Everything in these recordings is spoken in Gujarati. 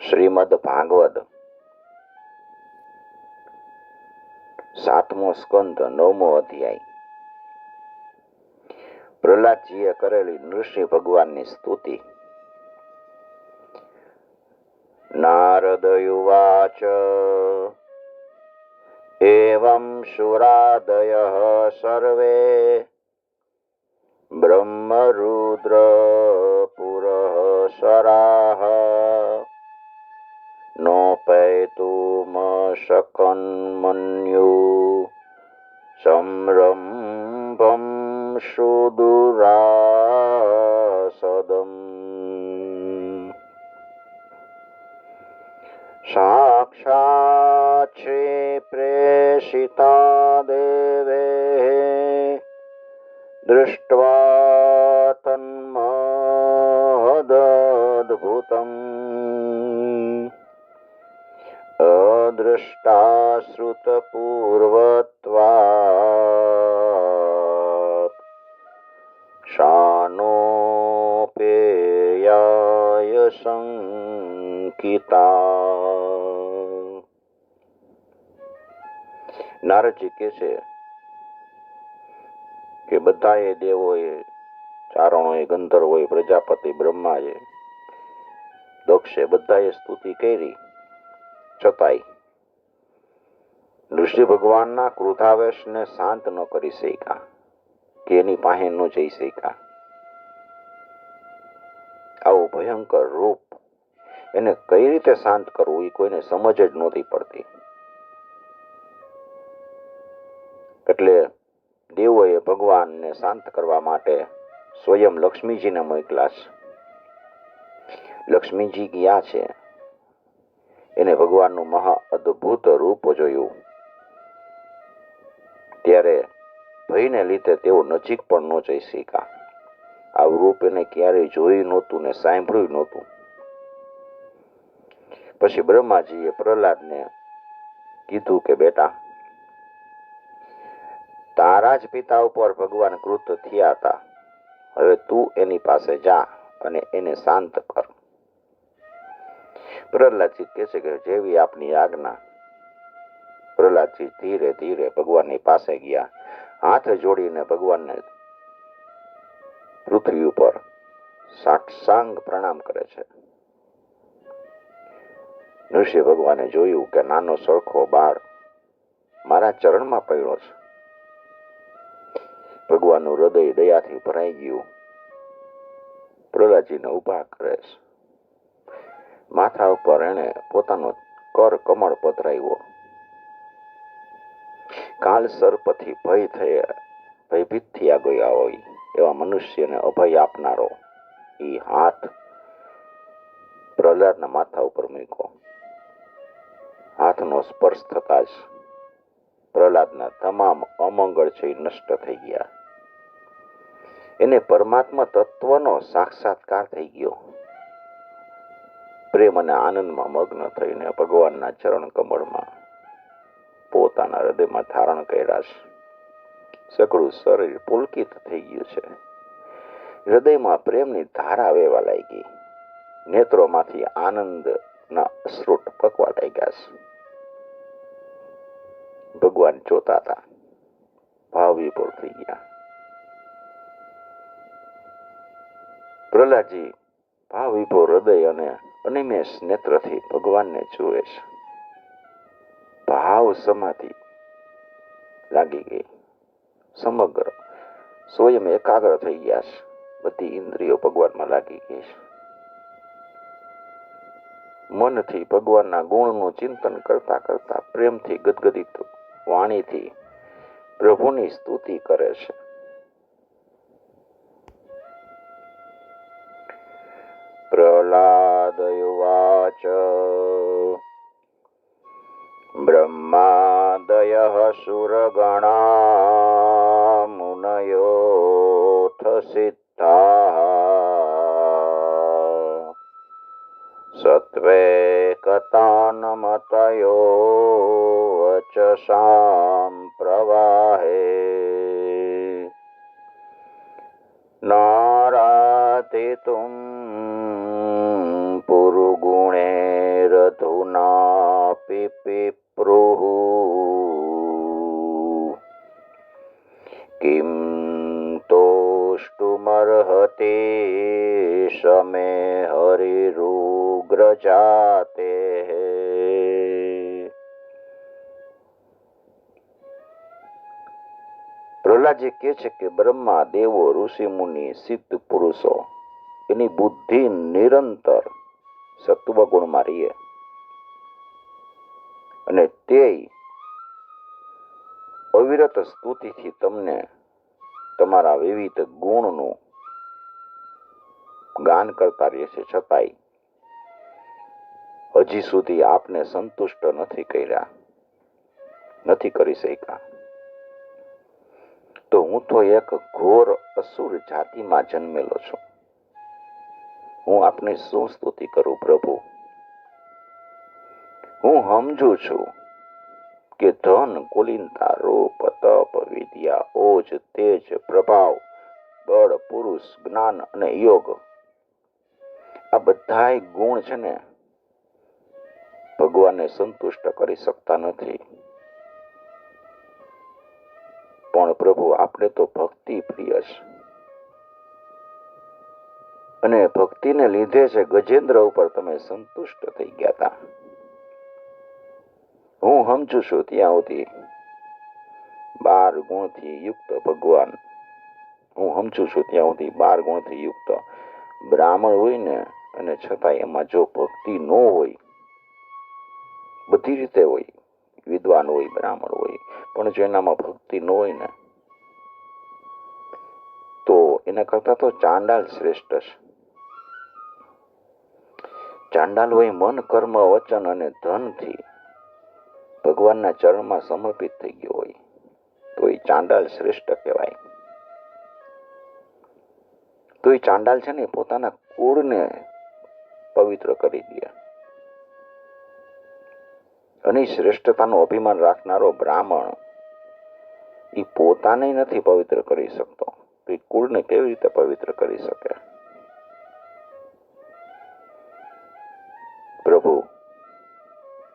શ્રીમદ ભાગવત 7મો સ્કંદ 9મો અધ્યાય. પ્રહલાદજીએ કરેલી નૃસિંહ ભગવાનની સ્તુતિ. નારદયુવાચ એવં સુરાદયઃ સર્વે બ્રહ્મરુદ્ર પુરઃસરાઃ નોપૈતુમશકન્મન્યુ સંરંભં સુદુરાસદम्. સાક્ષાત શ્રી પ્રેષિતા દેવે દૃષ્ટ્વા તન્મહદદ્ભુતम् અદૃષ્ટાશ્રુતપૂર્વત્વાत् શાનોપેયાય શંકિતા. નારદજી કહે છે કે બધાએ દેવોએ, ચારણોએ, ગંધર્વોએ, પ્રજાપતિ, બ્રહ્માએ, દક્ષે બધાએ સ્તુતિ કરી, છતાંય ઋષિ ભગવાનના ક્રોધાવેશને શાંત ન કરી શક્યા કે એની પાસે ન જઈ શક્યા. આવું ભયંકર રૂપ એને કઈ રીતે શાંત કરવું એ કોઈને સમજ જ નહોતી પડતી. એટલે દેવોએ ભગવાનને શાંત કરવા માટે સ્વયં લક્ષ્મીજીને મોકલ્યા છે. લક્ષ્મીજી ગયા છે, એને ભગવાનનું મહા અદ્ભુત રૂપ જોયું ત્યારે ભયને લીધે તેઓ નજીક પણ ન જઈ શક્યા. આવું રૂપ એને ક્યારેય જોયું નહોતું ને સાંભળ્યું નહોતું. પછી બ્રહ્માજીએ પ્રહલાદને કીધું કે બેટા, તારા જ પિતા ઉપર ભગવાન ક્રુદ્ધ થયા હતા, હવે તું એની પાસે જા અને એને શાંત કર. પ્રહલાદજી કહે છે કે જેવી આપની આજ્ઞા. પ્રહલાદજી ધીરે ધીરે ભગવાનની પાસે ગયા, હાથ જોડીને ભગવાનને પૃથ્વી ઉપર સાષ્ટાંગ પ્રણામ કરે છે. ઋષિ ભગવાને જોયું કે નાનો સરખો બાળ મારા ચરણમાં પડ્યો છે. ભગવાનનું હૃદય દયાથી ભરાઈ ગયું. પ્રહલાદજીને ઊભા કરે છે. માથા ઉપર એને પોતાનો કર કમળ પધરાવ્યો. કાલ સર્પથી ભયભીત થયા ગયા હોય એવા મનુષ્યને અભય આપનારો એ હાથ પ્રહલાદના માથા ઉપર મૂક્યો. હાથનો સ્પર્શ થતા જ પ્રહલાદના તમામ અમંગળ છે નષ્ટ થઈ ગયા. એને પરમાત્મા તત્વનો સાક્ષાત્કાર થઈ ગયો. પ્રેમ અને આનંદમાં મગ્ન થઈને ભગવાનના ચરણ કમળમાં પોતાના હૃદયમાં ધારણ કર્યા છે. સકળું શરીર પુલકિત થઈ ગયું છે. હૃદયમાં પ્રેમની ધારા વહેવા લાગી. નેત્રોમાંથી આનંદના અશ્રુ ટપકવા લાગ્યા છે. ભગવાન જોતા હતા, ભાવ વિભોર થઈ ગયા. પ્રહલાદજી ભાવ વિભોર હૃદય અને અનિમેષ નેત્રથી ભગવાનને જુએ છે. ભાવ સમાધિ લાગી ગઈ. સમગ્ર સ્વયં એકાગ્ર થઈ ગયા છે. બધી ઇન્દ્રિયો ભગવાનમાં લાગી ગઈ છે. મનથી ભગવાનના ગુણનું ચિંતન કરતા કરતા પ્રેમથી ગદગદિત વાણીથી પ્રભુની સ્તુતિ કરે છે. પ્રહલાદયુવાચ બ્રહ્માદયઃ સુરગણા મુનયોऽથ સિદ્ધાઃ સત્વૈકતાનમતયો વચસાં પ્રવાહે નારાતિતું પુરુગુણે मर्हते शमे हरिरुग्र जाते। પ્રહલાદજી કહે છે કે બ્રહ્મા, દેવો, ઋષિ મુનિ, સિદ્ધ પુરુષો એની બુદ્ધિ નિરંતર સત્વ ગુણમાં રહે અને તે અવિરત સ્તુતિથી તમને તમારા વિવિધ ગુણનું ગાન કરતા રહે છે, છતાંય હજી સુધી આપને સંતુષ્ટ નથી કરી શક્યા. તો હું તો એક ઘોર અસુર જાતિમાં જન્મેલો છું. હું આપની શું સ્તુતિ કરું પ્રભુ? હું સમજુ છું કે ધન, કુલીનતા, રૂપ, તપ, વિદ્યા, ઓજ, તેજ, પ્રભાવ, બળ, પુરુષ, જ્ઞાન અને યોગ, આ બધાય ગુણ છે ને ભગવાનને સંતુષ્ટ કરી શકતા નથી. પણ પ્રભુ, આપણે તો ભક્તિ પ્રિય છે અને ભક્તિને લીધે છે ગજેન્દ્ર ઉપર તમે સંતુષ્ટ થઈ ગયા હતા. હું સમજુ છું ત્યાં સુધી 12 ગુણથી યુક્ત ભગવાન, હું સમજુ છું ત્યાં સુધી 12 ગુણથી યુક્ત બ્રાહ્મણ હોય ને, અને છતાં એમાં જો ભક્તિ ન હોય, બધી રીતે હોય, વિદ્વાન હોય, બ્રાહ્મણ હોય, પણ જો એનામાં ભક્તિ ન હોય ને, તો એના કરતા તો ચાંડાલ શ્રેષ્ઠ છે. ચાંડાલ હોય મન, કર્મ, વચન અને ધનથી ભગવાનના ચરણમાં સમર્પિત થઈ ગયો હોય તો એ ચાંડાલ શ્રેષ્ઠ કહેવાય. તો એ ચાંડાલ છે ને પોતાના કુળને પવિત્ર કરી દે, અને શ્રેષ્ઠતાનું અભિમાન રાખનારો બ્રાહ્મણ એ પોતાને નથી પવિત્ર કરી શકતો, તો એ કુળને કેવી રીતે પવિત્ર કરી શકે? પ્રભુ,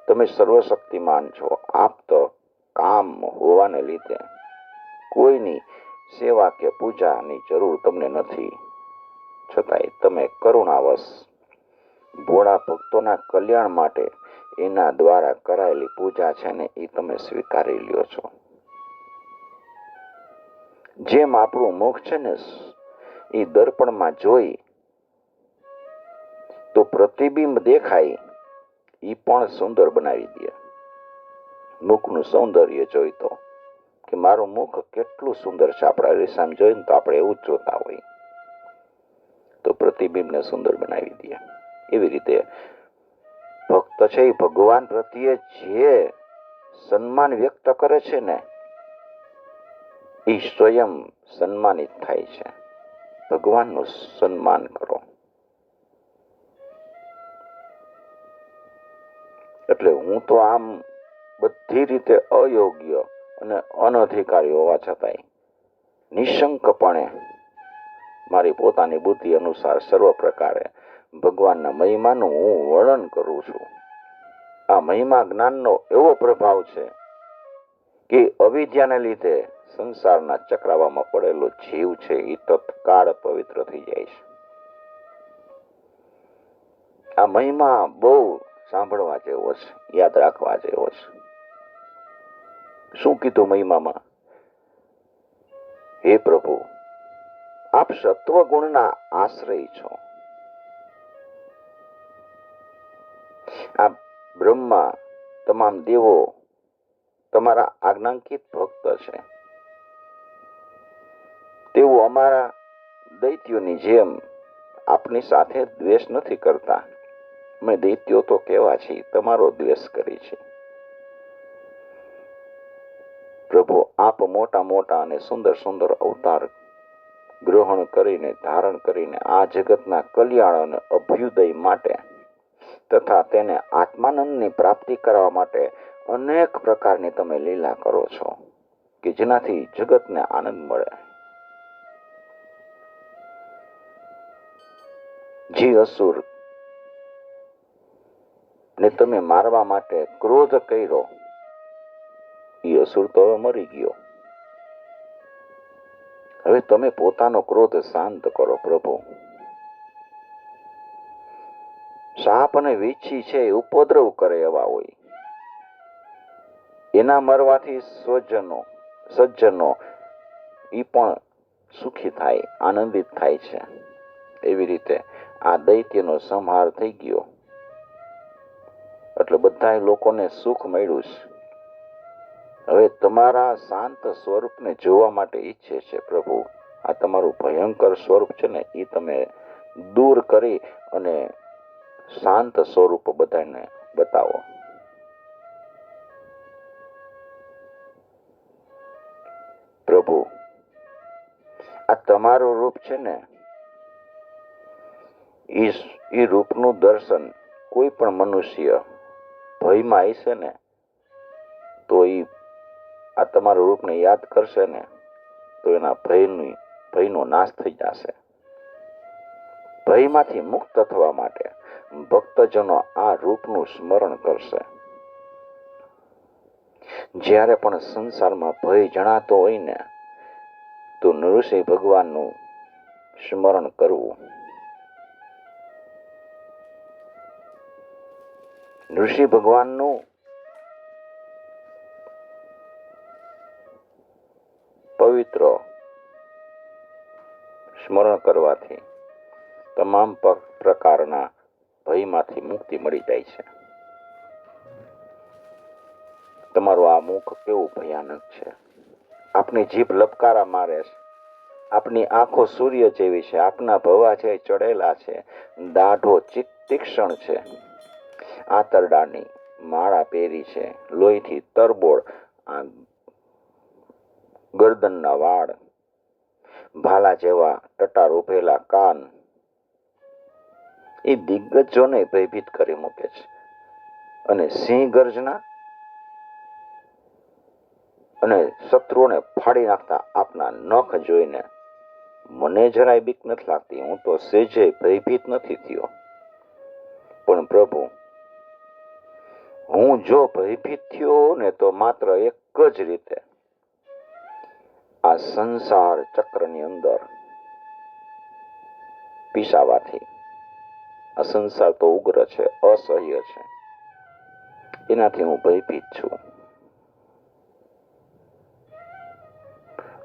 તમે સર્વશક્તિમાન છો. આપ તો કામ હોવાને લીધે કોઈની સેવા કે પૂજાની જરૂર તમને નથી, છતાંય તમે કરુણાવશ ભોળા ભક્તોના કલ્યાણ માટે એના દ્વારા કરાયેલી પૂજા છે ને એ તમે સ્વીકારી લ્યો છો. જેમ આપણું મુખ છે ને એ દર્પણમાં જોઈ તો પ્રતિબિંબ દેખાય, એ પણ સુંદર બનાવી દે. મુખનું સૌંદર્ય જોઈ તો કે મારું મુખ કેટલું સુંદર છે, આપણા રેસામ જોઈને તો આપણે એવું જ જોતા હોય, તો પ્રતિબિંબને સુંદર બનાવી દે. એવી રીતે ભક્ત છે એ ભગવાન પ્રત્યે જે સન્માન વ્યક્ત કરે છે ને એ સ્વયં સન્માનિત થાય છે. ભગવાનનું સન્માન કરો. એટલે હું તો આમ બધી રીતે અયોગ્ય અને અનધિકારી હોવા છતાંય નિશંકપણે મારી પોતાની બુદ્ધિ અનુસાર સર્વ પ્રકારે ભગવાનના મહિમાનું હું વર્ણન કરું છું. આ મહિમા જ્ઞાનનો એવો પ્રભાવ છે કે અવિદ્યાને લીધે સંસારના ચક્રાવામાં પડેલો જીવ છે એ તત્કાળ પવિત્ર થઈ જાય છે. આ મહિમા બહુ સાંભળવા જેવો છે, યાદ રાખવા જેવો છે. શું કીધું મહિમામાં? હે પ્રભુ, આપ સત્વગુણના આશ્રય છો. આ બ્રહ્મા, તમામ દેવો તમારા આજ્ઞાંકિત ભક્ત છે. તેઓ અમારા દૈત્યોની જેમ આપની સાથે દ્વેષ નથી કરતા. અમે દૈત્યો તો કેવા છીએ, તમારો દ્વેષ કરી છે. પ્રભુ, આપ મોટા મોટા અને સુંદર સુંદર અવતાર ગ્રહણ કરીને, ધારણ કરીને આ જગતના કલ્યાણ અને અભ્યુદય માટે તથા તેને આત્માનંદની પ્રાપ્તિ કરવા માટે અનેક પ્રકારની તમે લીલા કરો છો કે જેનાથી જગતને આનંદ મળે. જે અસુર ને તમે મારવા માટે ક્રોધ કર્યો, એ અસુર તો હવે મરી ગયો. હવે હવે તમે પોતાનો ક્રોધ શાંત કરો પ્રભુ. સાપ અને વીછી છે એ ઉપદ્રવ કરે એવા હોય, એના મરવાથી સજ્જનો એ પણ સુખી થાય, આનંદિત થાય છે. એવી રીતે આ દૈત્યનો સંહાર થઈ ગયો એટલે બધા લોકોને સુખ મળ્યું છે. હવે તમારા શાંત સ્વરૂપને જોવા માટે ઈચ્છે છે પ્રભુ. આ તમારું ભયંકર સ્વરૂપ છે ને એ તમે દૂર કરી અને શાંત સ્વરૂપ બધાને બતાવો. પ્રભુ, આ તમારું રૂપ છે ને એ રૂપનું દર્શન કોઈ પણ મનુષ્ય ભયમાં હશે ને તો આ તમારું રૂપને યાદ કરશે ને તો એના ભયનો નાશ થઈ જશે. ભયમાંથી મુક્ત થવા માટે ભક્તજનો આ રૂપનું સ્મરણ કરશે. જ્યારે પણ સંસારમાં ભય જણાતો હોય ને તો નૃસિંહ ભગવાનનું સ્મરણ કરવું. નૃસિંહ ભગવાનનું પવિત્ર સ્મરણ કરવાથી તમામ પ્રકારના ભયમાંથી મુક્તિ મળી જાય છે. તમારું આ મુખ કેવું ભયાનક છે. આપની જીભ લપકારા મારે છે. આપની આંખો સૂર્ય જેવી છે. આપના ભવા છે ચડેલા છે. દાઢો તીક્ષ્ણ છે. આંતરડાની માળા પહેરી છે. લોહીથી તરબોળ આ ગરદનના વાળ, ભાલા જેવા ટટાર ઉભેલા કાન એ દિગ્ગજોને ભયભીત કરી મૂકે છે. અને સિંહ ગર્જના અને શત્રુઓને ફાડી નાખતા આપના નખ જોઈને મને જરાય બીક નથી લાગતી. હું તો સેજે ભયભીત નથી થયો. પણ પ્રભુ, હું જો ભયભીત થયો ને તો માત્ર એક જ રીતે, આ સંસાર ચક્રની અંદર પીસાવાથી. આ સંસાર તો ઉગ્ર છે, અસહ્ય છે, એનાથી હું ભયભીત છું.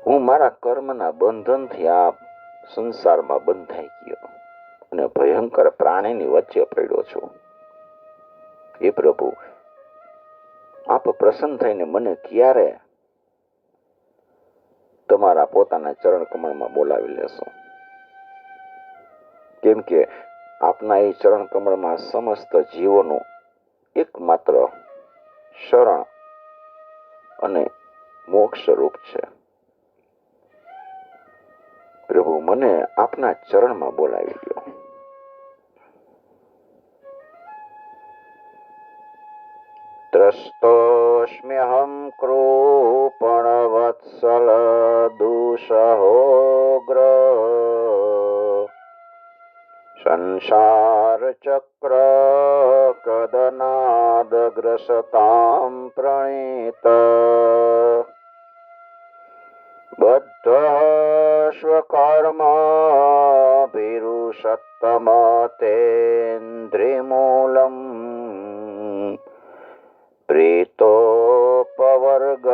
હું મારા કર્મના બંધનથી આ સંસારમાં બંધાઈ ગયો અને ભયંકર પ્રાણીની વચ્ચે પડ્યો છું. હે પ્રભુ, આપ પ્રસન્ન થઈને મને ક્યારે તમારા પોતાના ચરણ કમળમાં બોલાવી લેશો? કેમ કે આપના એ ચરણ કમળમાં સમસ્ત જીવોનું એકમાત્ર શરણ અને મોક્ષ રૂપ છે. પ્રભુ, મને આપના ચરણમાં બોલાવી લ્યો. ત્રસ્તોસ્મ્યહમ કૃપણ વત્સલ દુષહોગ્ર સંસાર ચક્ર કદનાદ ગ્રસતામ પ્રણીત બદ્ધ સ્વકર્માભિરુષત્તમ તેન્દ્રિમૂલમ પ્રીતોપવર્ગ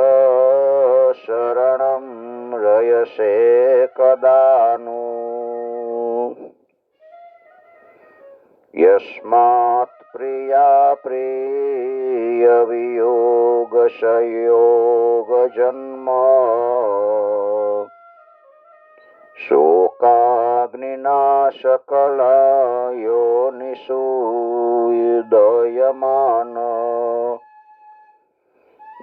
શરણમ રયસે કદાનુ યસ્માત પ્રિયા પ્રિય વિયોગ સંયોગ જન્મ શોકાગ્નિના સકલ યોનિષુ યુદયમાન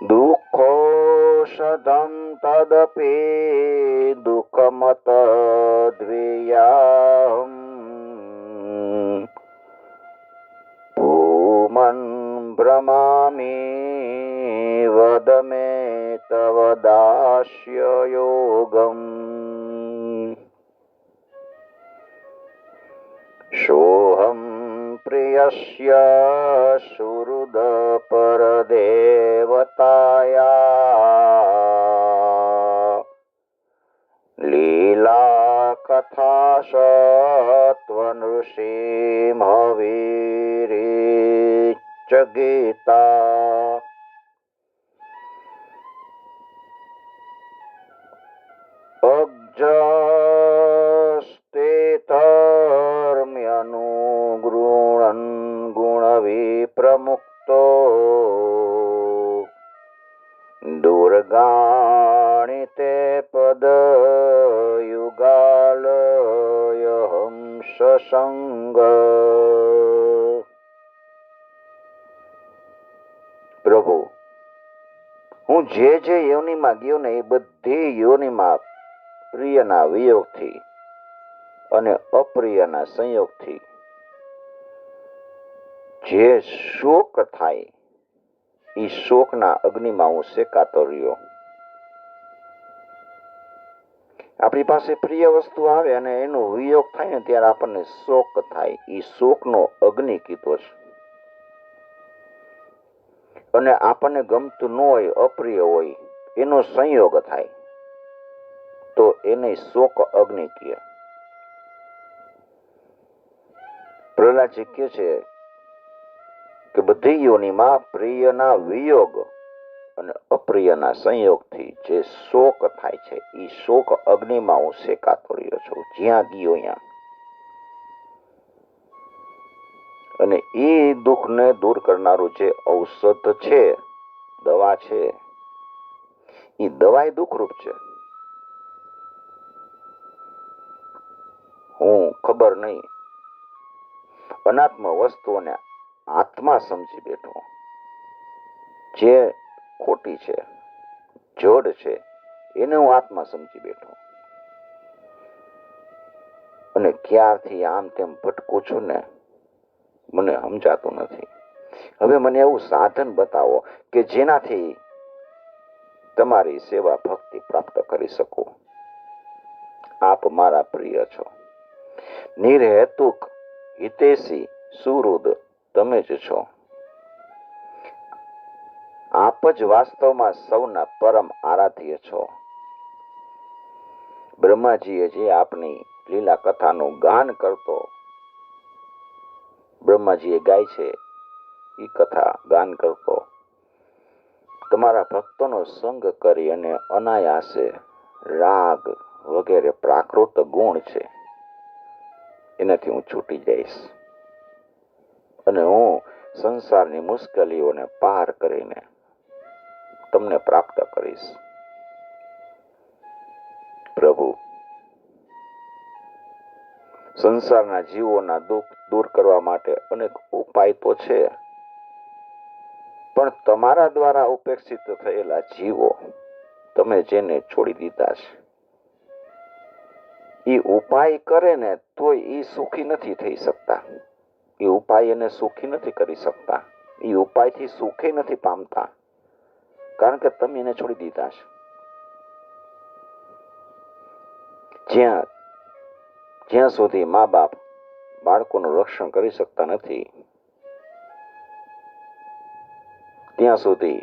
દુઃખોષધમ તદપી દુઃખમત દ્વિયાહમ ભૂમન ભ્રમામિ વદ મે તવ દાસ્ય યોગમ સોહમ પ્રિયસ્ય સુહૃદ પરદેવતાયા લીલા તથા સત્વનૃષિમ હવીરીચ ગીતા અજસ્તે ધર્મ્યનુગૃણન ગુણવિપ્રમુક્તો દુર્ગાણિ તે પદયુગાલય હંસસંગ. પ્રભુ, હું જે યોનિમાં ગયો ને એ બધી યોનિમાં પ્રિયના વિયોગથી અને અપ્રિયના સંયોગથી જે શોક થાય એ શોકના અગ્નિમાં હું શેકાતો રહ્યો. આપણી પાસે પ્રિય વસ્તુ આવે અને એનો વિયોગ થાય ને ત્યારે આપણને શોક થાય. એ શોકનો અગ્નિ કીધો છે. અને આપણને ગમતું ન હોય, અપ્રિય હોય, એનો સંયોગ થાય તો એને શોક અગ્નિ કહે. પ્રહલાદજી કહે છે કે બધી યોનિમાં પ્રિયના વિયોગ અને અપ્રિયના સંયોગથી જે શોક થાય છે એ શોક અગ્નિમાં હું શેકાતો રહ્યો છું, જ્યાં ગયો ત્યાં. અને એ દુઃખને દૂર કરનારું જે ઔષધ છે, દવા છે, એ દવા દુઃખરૂપ છે. હું ખબર નહીં અનાત્મ વસ્તુઓને આત્મા સમજી બેઠો. જે ખોટી છે, જડ છે, એને હું આત્મા સમજી બેઠો. અને ક્યારથી આમ તેમ ભટકું છું ને મને સમજાતું નથી. હવે મને એવું સાધન બતાવો કે જેનાથી તમારી સેવા ભક્તિ પ્રાપ્ત કરી શકું. આપ મારા પ્રિય છો, નિર્હેતુક હિતેશી સુહૃદ તમે જ છો. આપ જ વાસ્તવમાં સૌના પરમ આરાધ્ય છો. બ્રહ્માજીએ જે આપની લીલા કથાનું ગાન કરતો, બ્રહ્માજીએ ગાય છે એ કથા ગાન કરતો, તમારા ભક્તોનો સંગ કરી અને અનાયાસે રાગ વગેરે પ્રાકૃત ગુણ છે એનાથી હું છૂટી જઈશ અને હું સંસારની મુશ્કેલીઓને પાર કરીને તમને પ્રાપ્ત કરીશ. પ્રભુ, સંસારના જીવોના દુઃખ દૂર કરવા માટે અનેક ઉપાય તો છે, પણ તમારા દ્વારા ઉપેક્ષિત થયેલા જીવો તમે જેને છોડી દીધા છે, એ ઉપાય કરે ને તોય એ સુખી નથી થઈ શકતા. એ ઉપાય એને સુખી નથી કરી શકતા. એ ઉપાયથી સુખે નથી પામતા, કારણ કે તમે એને છોડી દીધા છે. જ્યાં સુધી મા બાપ બાળકોનું રક્ષણ કરી શકતા નથી ત્યાં સુધી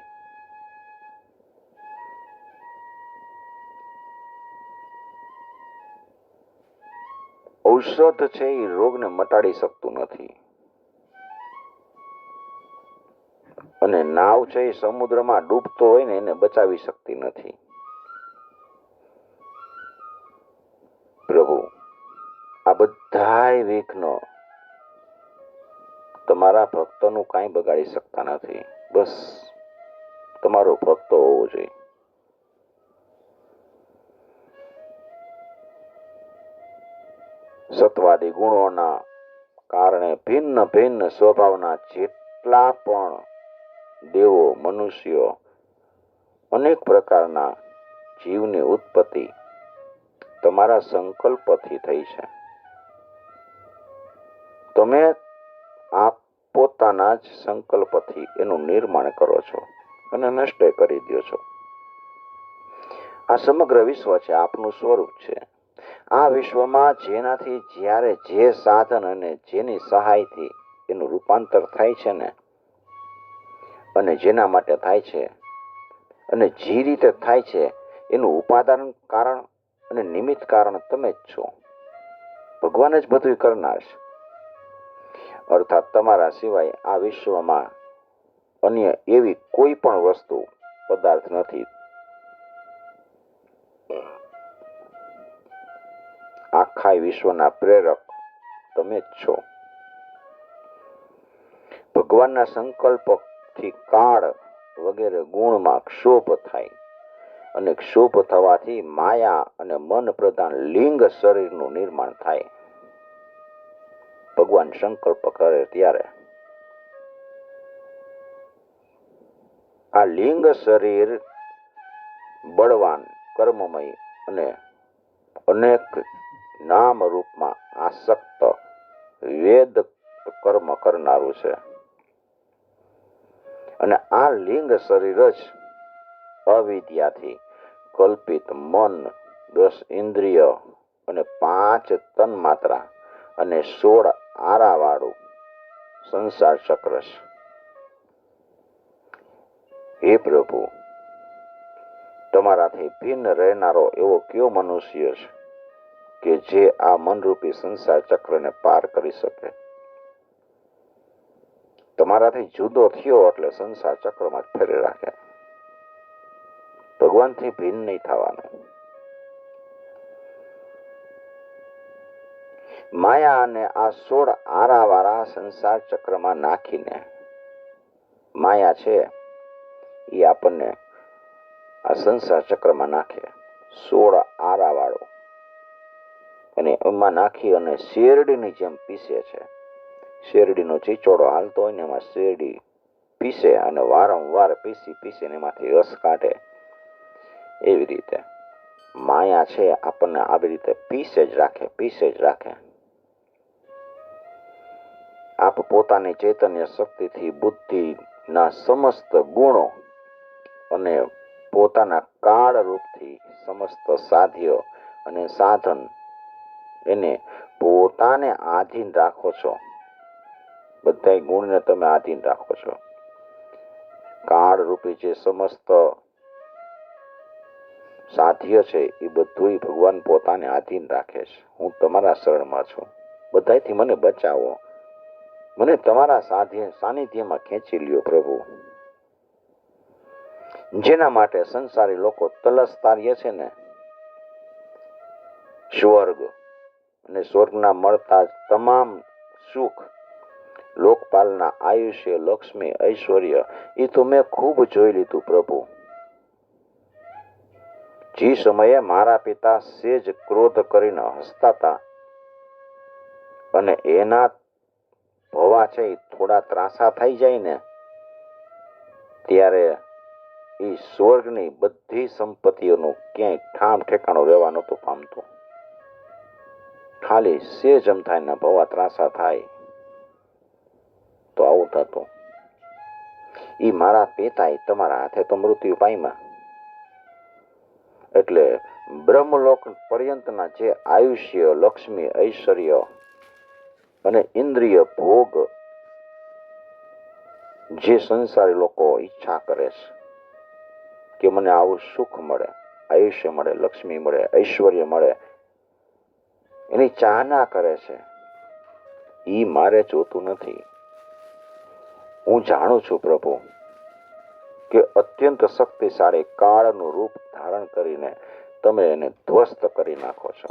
ઔષધ છે એ રોગને મટાડી શકતું નથી. અને નાવ છે એ સમુદ્રમાં ડૂબતો હોય ને એને બચાવી શકતી નથી. પ્રભુ, આ બધાય વિઘ્નો તમારા ભક્તોનું કાંઈ બગાડી શકતા નથી. બસ તમારો ભક્ત હોવો જોઈએ. સત્વાદી ગુણોના કારણે ભિન્ન ભિન્ન સ્વભાવના જેટલા પણ દેવો, મનુષ્યો, અનેક પ્રકારના જીવની ઉત્પત્તિ તમારા સંકલ્પથી થઈ છે. તમે આપ પોતાના જ સંકલ્પથી એનું નિર્માણ કરો છો અને નષ્ટ કરી દો છો. આ સમગ્ર વિશ્વ છે, આપનું સ્વરૂપ છે. આ વિશ્વમાં જેનાથી જ્યારે જે સાધન અને જેની સહાયથી એનું રૂપાંતર થાય છે ને, અને જેના માટે થાય છે અને જે રીતે થાય છે એનું ઉપાદાન કારણ અને નિમિત્ત કારણ તમે જ છો. ભગવાન જ બધું કરનાર છે. અર્થાત તમારા સિવાય આ વિશ્વમાં અન્ય એવી કોઈ પણ વસ્તુ પદાર્થ નથી. આખા વિશ્વના પ્રેરક તમે જ છો. ભગવાનના સંકલ્પથી કાળ વગેરે ગુણમાં ક્ષોભ થાય અને ક્ષોભ થવાથી માયા અને મન પ્રધાન લિંગ શરીરનું નિર્માણ થાય. ભગવાન સંકલ્પ કરે ત્યારે આ લિંગ શરીર બળવાન, કર્મમય અને અનેક નામ રૂપમાં આસક્ત વેદ કર્મ કરનારું છે. અને આ લિંગ શરીર જ અવિદ્યાથી કલ્પિત મન, 10 ઇન્દ્રિય અને 5 તન્માત્રા અને 16 આરાવાળું સંસાર ચક્ર છે. હે પ્રભુ, તમારાથી ભિન્ન રહેનારો એવો કયો મનુષ્ય છે કે જે આ મનરૂપી સંસાર ચક્રને પાર કરી શકે? તમારાથી જુદો થયો એટલે સંસાર ચક્રમાં જ ફેરી રાખે. ભગવાનથી ભિન્ન નહીં થવાનું. માયા અને આ 16 આરાવાળા સંસાર ચક્રમાં નાખીને, માયા છે એ આપણને આ સંસાર ચક્રમાં નાખે, 16 આરાવાળો, અને એમાં નાખી અને શેરડીની જેમ પીસે છે. શેરડીનો ચીચોડો હાલતો હોય ને એમાં શેરડી પીસે અને વારંવાર પીસીને એમાંથી રસ કાઢે. એવી રીતે માયા છે આપણને આવી રીતે પીસે જ રાખે. આપ પોતાની ચૈતન્ય શક્તિથી બુદ્ધિના સમસ્ત ગુણો અને પોતાના કાળ રૂપથી સમસ્ત સાધ્ય અને સાધન એને પોતાને આધીન રાખો છો. બધા ગુણને તમે આધીન રાખો છો. કાળ રૂપી જે સમસ્ત સાધ્ય છે એ બધું ભગવાન પોતાને આધીન રાખે છે. હું તમારા શરણમાં છું, બધાથી મને બચાવો, મને તમારા સાનિધ્યમાં ખેંચી લ્યો પ્રભુ. જેના માટે સંસારી લોકો તલસતાર્ય છે ને, સ્વર્ગ અને સ્વર્ગના મળતા તમામ સુખ, લોકપાલના આયુષ્ય, લક્ષ્મી, ઐશ્વર્ય, એ તો મેં ખૂબ જોઈ લીધું પ્રભુ. જે સમયે મારા પિતા સેજ ક્રોધ કરીને હસતા હતા અને એના ભવા છે થોડા ત્રાસા થઈ જાય ને, ત્યારે એ સ્વર્ગની બધી સંપત્તિઓનું ક્યાંય ઠામ ઠેકાણું રહેવા નહોતું પામતું. ખાલી સેજ અમથાયના ભવા ત્રાસા થાય તો આવું થતું. એ મારા પિતાએ તમારા હાથે તો મૃત્યુ પામ્યા. એટલે બ્રહ્મલોક પર્યંતના જે આયુષ્ય, લક્ષ્મી, ઐશ્વર્ય અને ઇન્દ્રિય ભોગ જે સંસારી લોકો ઈચ્છા કરે છે કે મને આવું સુખ મળે, આયુષ્ય મળે, લક્ષ્મી મળે, ઐશ્વર્ય મળે, એની ચાહના કરે છે, એ મારે જોતું નથી. હું જાણું છું પ્રભુ કે અત્યંત શક્તિશાળી કાળનું રૂપ ધારણ કરીને તમે એને ધ્વસ્ત કરી નાખો છો.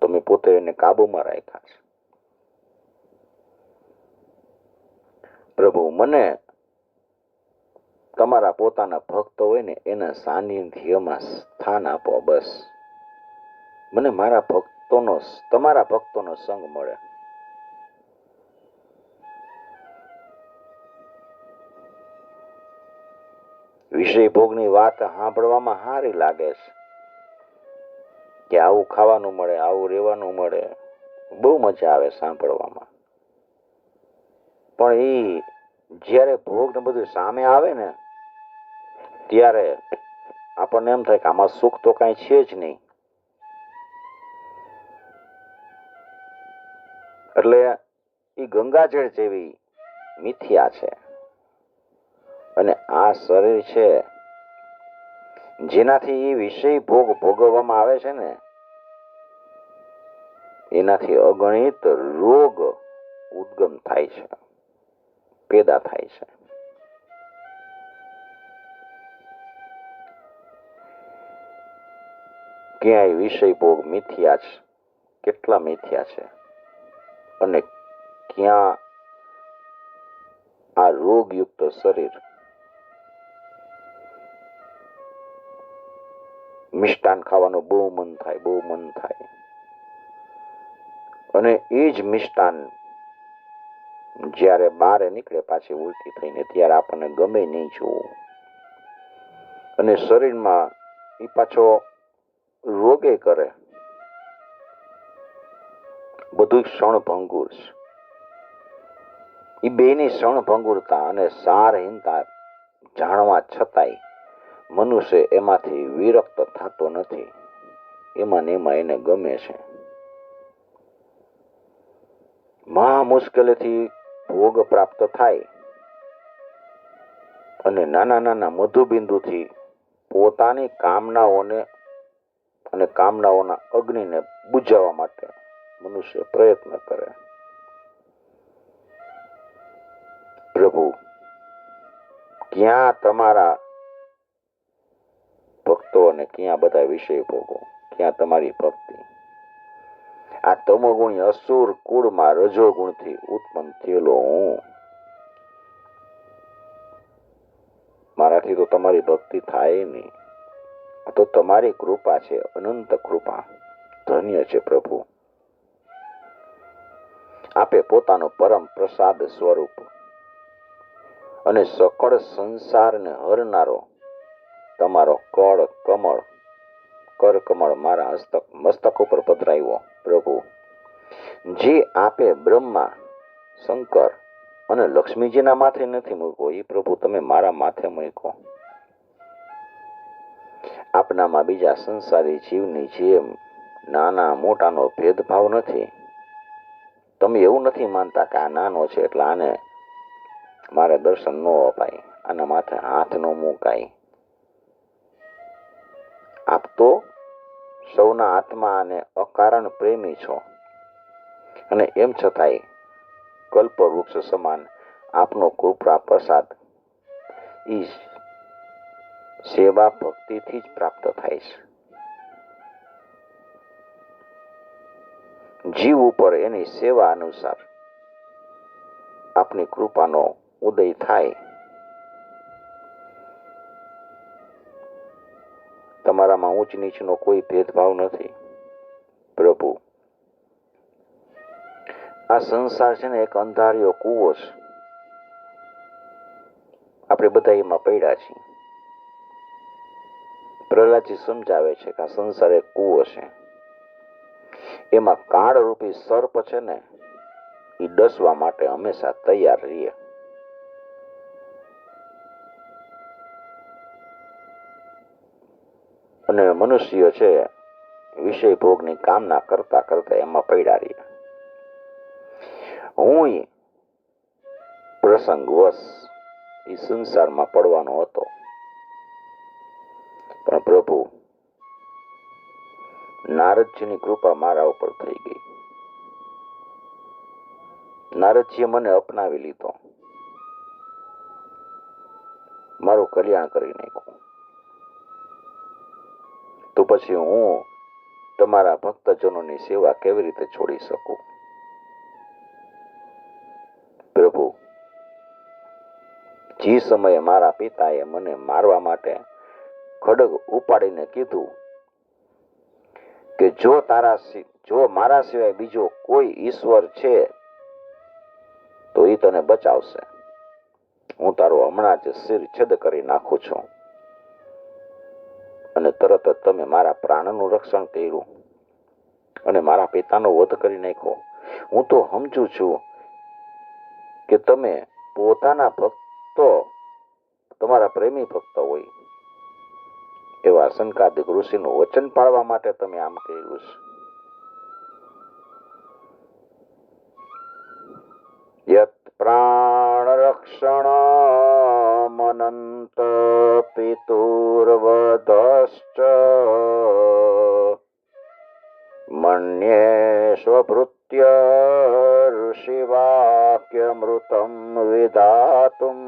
તમે પોતે એને કાબુમાં રાખ્યા છે. પ્રભુ, મને તમારા પોતાના ભક્તો હોય ને એના સાનિધ્યમાં સ્થાન આપો. બસ મને તમારા ભક્તોનો સંગ મળે. વિષય ભોગની વાત સાંભળવામાં સારી લાગે છે કે આવું ખાવાનું મળે, આવું રહેવાનું મળે, બહુ મજા આવે સાંભળવામાં. પણ એ જ્યારે ભોગ ને બધું સામે આવે ને ત્યારે આપણને એમ થાય કે આમાં સુખ તો કઈ છે જ નહીં. એટલે એ ગંગાજળ જેવી મિથ્યા છે. અને આ શરીર છે જેનાથી એ વિષય ભોગ ભોગવવામાં આવે છે ને, એનાથી અગણિત રોગ ઉદ્ગમ થાય છે, પેદા થાય છે. ક્યાંય વિષય ભોગ મિથ્યા છે, કેટલા મિથ્યા છે, અને ક્યાં આ રોગયુક્ત શરીર મિષ્ટાન ખાવાનું બહુ મન થાય, બહુ મન થાય, અને એ જ મિષ્ટાન જ્યારે બહાર નીકળે પાછી ઉલટી થઈને, ત્યારે આપણને ગમે નહીં જોવું, અને શરીરમાં એ પાછો રોગે કરે. બધું ક્ષણભંગુર છે. એ બેની ક્ષણભંગુરતા અને સારહીનતા જાણવા છતાંય મનુષ્ય એમાંથી વિરક્ત થતો નથી. એમાં ને એમાં એને ગમે છે. મહા મુશ્કેલીથી ભોગ પ્રાપ્ત થાય અને નાના નાના મધુબિંદુથી પોતાની કામનાઓને અને કામનાઓના અગ્નિને બુઝાવવા માટે મનુષ્ય પ્રયત્ન કરે. પ્રભુ, ક્યાં તમારા ભક્તો અને ક્યાં બધા વિષય ભોગો, ક્યાં તમારી ભક્તિ? આ તમોગુણી અસુર કુળમાં રજોગુણથી ઉત્પન્ન થયેલો હું, મારાથી તો તમારી ભક્તિ થાય નહીં. આ તો તમારી કૃપા છે, અનંત કૃપા. ધન્ય છે પ્રભુ. આપે પોતાનો પરમ પ્રસાદ સ્વરૂપ અને સકળ સંસારને હરનારો તમારો કરકમળ મારા મસ્તક ઉપર પધરાવ્યો. પ્રભુ, જે આપે બ્રહ્મા, શંકર અને લક્ષ્મીજીના માથે નથી મૂક્યો, એ પ્રભુ તમે મારા માથે મૂક્યો. આપનામાં બીજા સંસારી જીવની જેમ નાના મોટાનો ભેદભાવ નથી. તમે એવું નથી માનતા કે આ નાનો છે એટલે આને મારે દર્શન ન અપાય, આના માથે હાથ ન મુકાય. આપ તો સૌના આત્મા અને અકારણ પ્રેમી છો, અને એમ છતાંય કલ્પવૃક્ષ સમાન આપનો કૃપા પ્રસાદ ઈ સેવા ભક્તિથી જ પ્રાપ્ત થાય છે. જીવ ઉપર એની સેવા અનુસાર આપની કૃપાનો ઉદય થાય. તમારામાં ઊંચ નીચનો કોઈ ભેદભાવ નથી. પ્રભુ, આ સંસાર છે ને એક અંધારિયો કૂવો છે. આપણે બધા એમાં પડ્યા છીએ. પ્રહલાદજી સમજાવે છે કે આ સંસાર એક કૂવો છે. એમાં કાળરૂપી સર્પ છે ને, એ ડસવા માટે હંમેશા તૈયાર રહીએ. અને મનુષ્ય છે વિષય ભોગની કામના કરતા કરતા એમાં પડ્યા રહીએ. હું પ્રસંગવશ એ સંસારમાં પડવાનો હતો, પણ પ્રભુ, નારદજીની કૃપા મારા ઉપર થઈ ગઈ. નારદજીએ મને અપનાવી લીધો, મારું કલ્યાણ કરી નાખ્યું. તો પછી હું તમારા ભક્તજનોની સેવા કેવી રીતે છોડી શકું? પ્રભુ, જે સમયે મારા પિતાએ મને મારવા માટે ખડગ ઉપાડીને કીધું કે જો મારા સિવાય બીજો કોઈ ઈશ્વર છે તો એ તને બચાવશે, હું તારું હમણાં જ શિર છેદ કરી નાખું છું, અને તરત જ તમે મારા પ્રાણનું રક્ષણ કર્યું અને મારા પિતાનો વધ કરી નાખ્યો. હું તો સમજુ છું કે તમે પોતાના ભક્તો, તમારા પ્રેમી ભક્ત હોય એવા સનકાદિક ઋષિનું વચન પાળવા માટે તમે આમ કર્યું છે. યત પ્રાણ રક્ષણ મનંત પિતુર્વધશ્ચ મન્યે સ્વભૃત્ય ઋષિવાક્યમૃતમ વિધાતુમ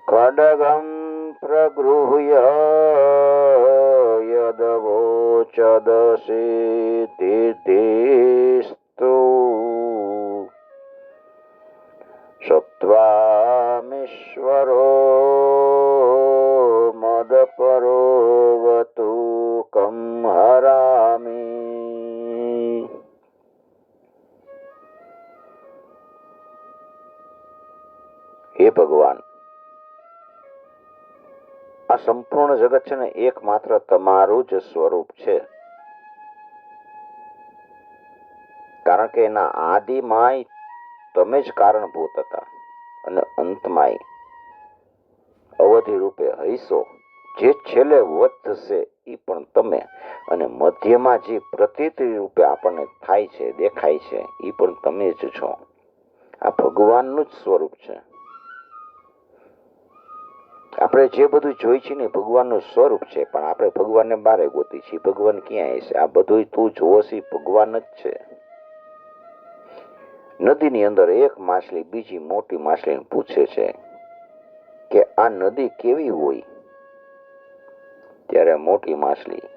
ખડગમ પ્રગૃહ્ય યદવોચદસિદ્ધિસ્તુ સત્વામીશ્વરો મદપરોવતુ કમ હરામી. હે ભગવાન, આ સંપૂર્ણ જગત છે ને એકમાત્ર તમારું જ સ્વરૂપ છે. કારણ કે એના આદિમાંય તમે જ કારણભૂત હતા અને અંતમાંય અવધિ રૂપે હૈસો જે છેલ્લે વધશે એ પણ તમે, અને મધ્યમાં જે પ્રતીતિ રૂપે આપણને થાય છે, દેખાય છે, એ પણ તમે જ છો. આ ભગવાનનું જ સ્વરૂપ છે. આપણે જે બધું જોઈ છે ને ભગવાનનું સ્વરૂપ છે, પણ આપણે ભગવાનને બારે ગોતી છીએ. ભગવાન ક્યાંય છે? આ બધું તું જોવો છે ભગવાન જ છે. નદીની અંદર એક માછલી બીજી મોટી માછલીને પૂછે છે કે આ નદી કેવી હોય? ત્યારે મોટી માછલી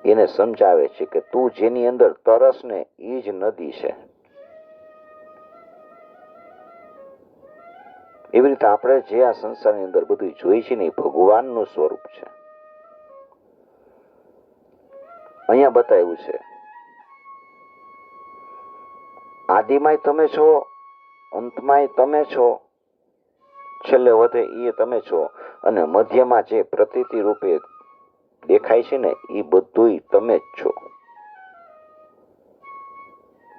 એને સમજાવે છે કે તું જેની અંદર તરસ ને એ જ નદી છે. એવી રીતે આપણે જે આ સંસારની અંદર બધું જોઈ છે ને એ ભગવાનનું સ્વરૂપ છે. અહીંયા બતાવ્યું છે આદિમાંય તમે છો, અંતમાંય તમે છો, છેલ્લે વધે એ તમે છો, અને મધ્યમાં જે પ્રતીતિ રૂપે દેખાય છે ને એ બધું તમે જ છો.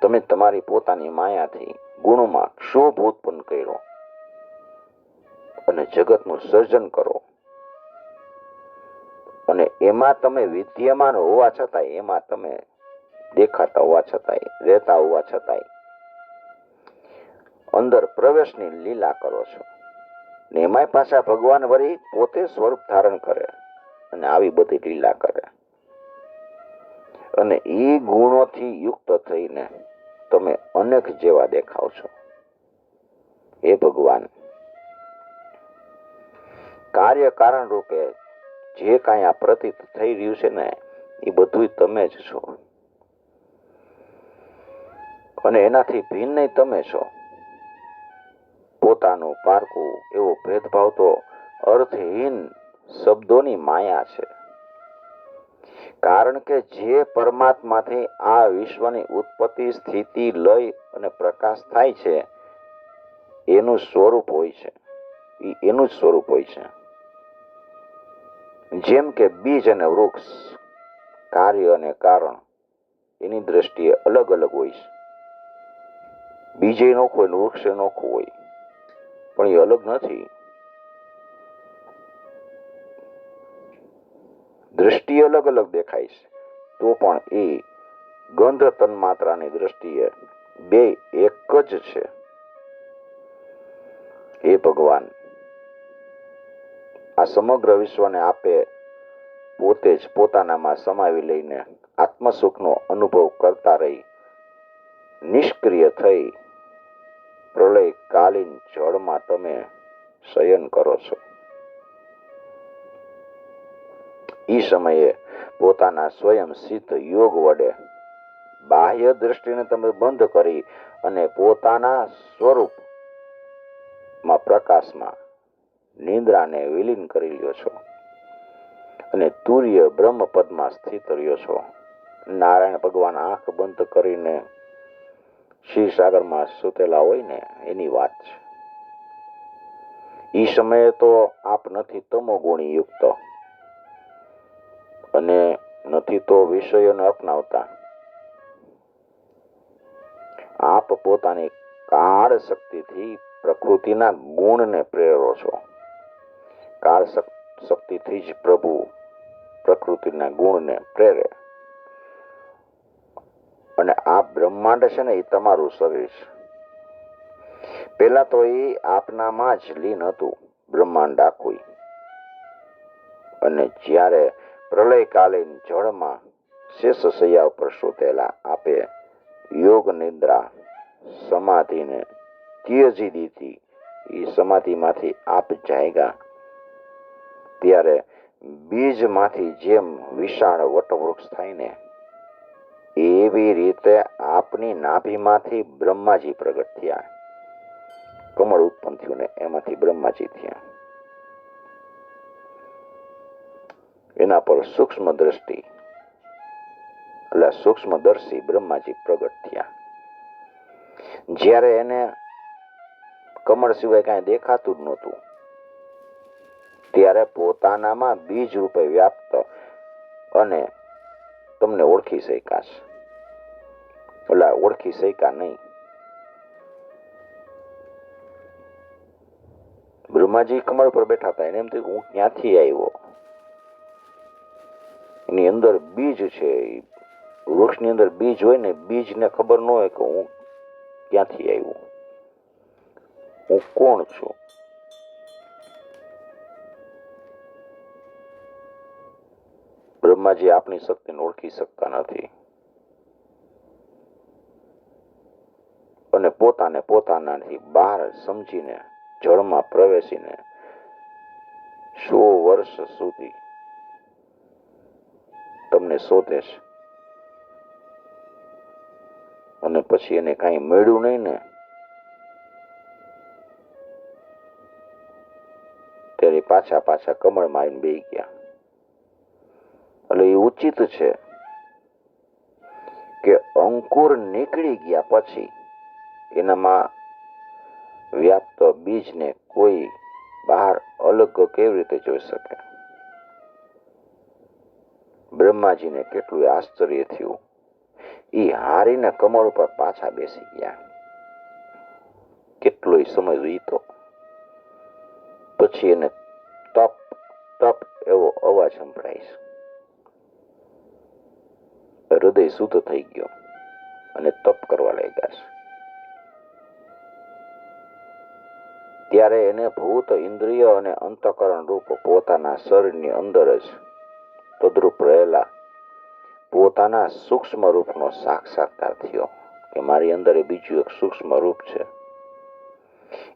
તમે તમારી પોતાની માયાથી ગુણમાં ક્ષોભ ઉત્પન્ન કર્યો અને જગતનું સર્જન કરો, અને એમાં તમે વિદ્યમાન હોવા છતાંય, એમાં તમે દેખાતા હોવા છતાંય, રહેતા હોવા છતાંય અંદર પ્રવેશની લીલા કરો છો. ને એમાંય પાછા ભગવાન વળી પોતે સ્વરૂપ ધારણ કરે અને આવી બધી લીલા કરે, અને એ ગુણોથી યુક્ત થઈને તમે અનેક જેવા દેખાવ છો. એ ભગવાન, કાર્ય કારણ રૂપે જે કાંઈ આ પ્રતીત થઈ રહ્યું છે ને એ બધું તમે જ છો, અને એનાથી ભિન્ન તમે છો. પોતાનું પારકું એવો ભેદભાવ તો અર્થહીન શબ્દોની માયા છે. કારણ કે જે પરમાત્માથી આ વિશ્વની ઉત્પત્તિ, સ્થિતિ, લય અને પ્રકાશ થાય છે એનું સ્વરૂપ હોય છે, એનું જ સ્વરૂપ હોય છે. જેમ કે બીજ અને વૃક્ષ, કાર્ય અને કારણ એની દ્રષ્ટિએ અલગ અલગ હોય છે. બીજે નોખું હોય, વૃક્ષે નોખું હોય, પણ એ અલગ નથી. દ્રષ્ટિએ અલગ અલગ દેખાય છે, તો પણ એ ગંધ તન્માત્રાની દ્રષ્ટિએ બે એક જ છે. હે ભગવાન, આ સમગ્ર વિશ્વને આપે પોતે જ પોતાનામાં સમાવી લઈને આત્મસુખનો અનુભવ કરતા રહી નિષ્ક્રિય થઈ પ્રલયકાલીન જળમાં તમે શયન કરો છો. એ સમયે પોતાના સ્વયં સિદ્ધ યોગ વડે બાહ્ય દ્રષ્ટિને તમે બંધ કરી અને પોતાના સ્વરૂપમાં, પ્રકાશમાં નિંદ્રાને વિલીન કરી લ્યો છો, અને તુર્ય બ્રહ્મ પદમાં સ્થિત રહ્યો છો. નારાયણ ભગવાન આંખ બંધ કરીને ક્ષીરસાગરમાં સૂતેલા હોય ને એની વાત છે. એ સમયે તો આપ નથી તમોગુણી યુક્ત અને નથી તો વિષયોને અપનાવતા. આપ પોતાની કાળ શક્તિથી પ્રકૃતિના ગુણને પ્રેરો છો. કાળ શક્તિથી જ પ્રભુ પ્રકૃતિના ગુણને પ્રેરે, અને આ બ્રહ્માંડ છે ને એ તમારું શરીર છે. પેલા તો એ આપનામાં જ લીન હતું, બ્રહ્માંડ આખું. અને જ્યારે પ્રલયકાલીન જળમાં શેષશૈયા ઉપર સૂતેલા આપે યોગ નિદ્રા સમાધિને ત્યજી દીધી, એ સમાધિમાંથી આપ જાગ્યા, ત્યારે બીજમાંથી જેમ વિશાળ વટવૃક્ષ થાય ને, એવી રીતે આપની નાભીમાંથી બ્રહ્માજી પ્રગટ થયા. કમળ ઉત્પન્ન થયું ને એમાંથી બ્રહ્માજી થયા. એના પર સૂક્ષ્મ દ્રષ્ટિ એટલે સૂક્ષ્મદર્શી બ્રહ્માજી પ્રગટ થયા. જ્યારે એને કમળ સિવાય કાંઈ દેખાતું જ નહોતું, ત્યારે પોતાનામાં બીજ રૂપે વ્યાપ્ત અને તમને ઓળખી શક્યા છે. એટલે ઓળખી શક્યા નહીં. બ્રહ્માજી કમળ પર બેઠા હતા, એને એમ થયું હું ક્યાંથી આવ્યો. એની અંદર બીજ છે, વૃક્ષની અંદર બીજ હોય ને, બીજને ખબર ન હોય કે હું ક્યાંથી આવ્યો, હું કોણ છું. બ્રહ્માજી આપની શક્તિને ઓળખી શકતા નથી અને પોતાને પોતાનાથી બહાર સમજીને જળમાં પ્રવેશીને 100 વર્ષ સુધી તમને શોધે છે. અને પછી એને કાંઈ મળ્યું નહીં ને, ત્યારે પાછા કમળમાં આવીને બેસી ગયા. એટલે એ ઉચિત છે કે અંકુર નીકળી ગયા પછી એનામાં વ્યાપ્ત બીજને કોઈ બહાર અલગ કેવી રીતે જોઈ શકે. બ્રહ્માજીને કેટલું આશ્ચર્ય થયું. એ હારીને કમળ ઉપર પાછા બેસી ગયા. કેટલોય સમય વીતો. પછી એને તપ તપ એવો અવાજ સંભળાય. હૃદય શુદ્ધ થઈ ગયો અને તપ કરવા લાગ્યા છે. ત્યારે એને ભૂત ઇન્દ્રિય અને અંતઃકરણ રૂપ પોતાના શરીરની અંદર જ તદ્રુપ રહેલા પોતાના સૂક્ષ્મ રૂપનો સાક્ષાત્કાર થયો કે મારી અંદર બીજું એક સૂક્ષ્મ રૂપ છે.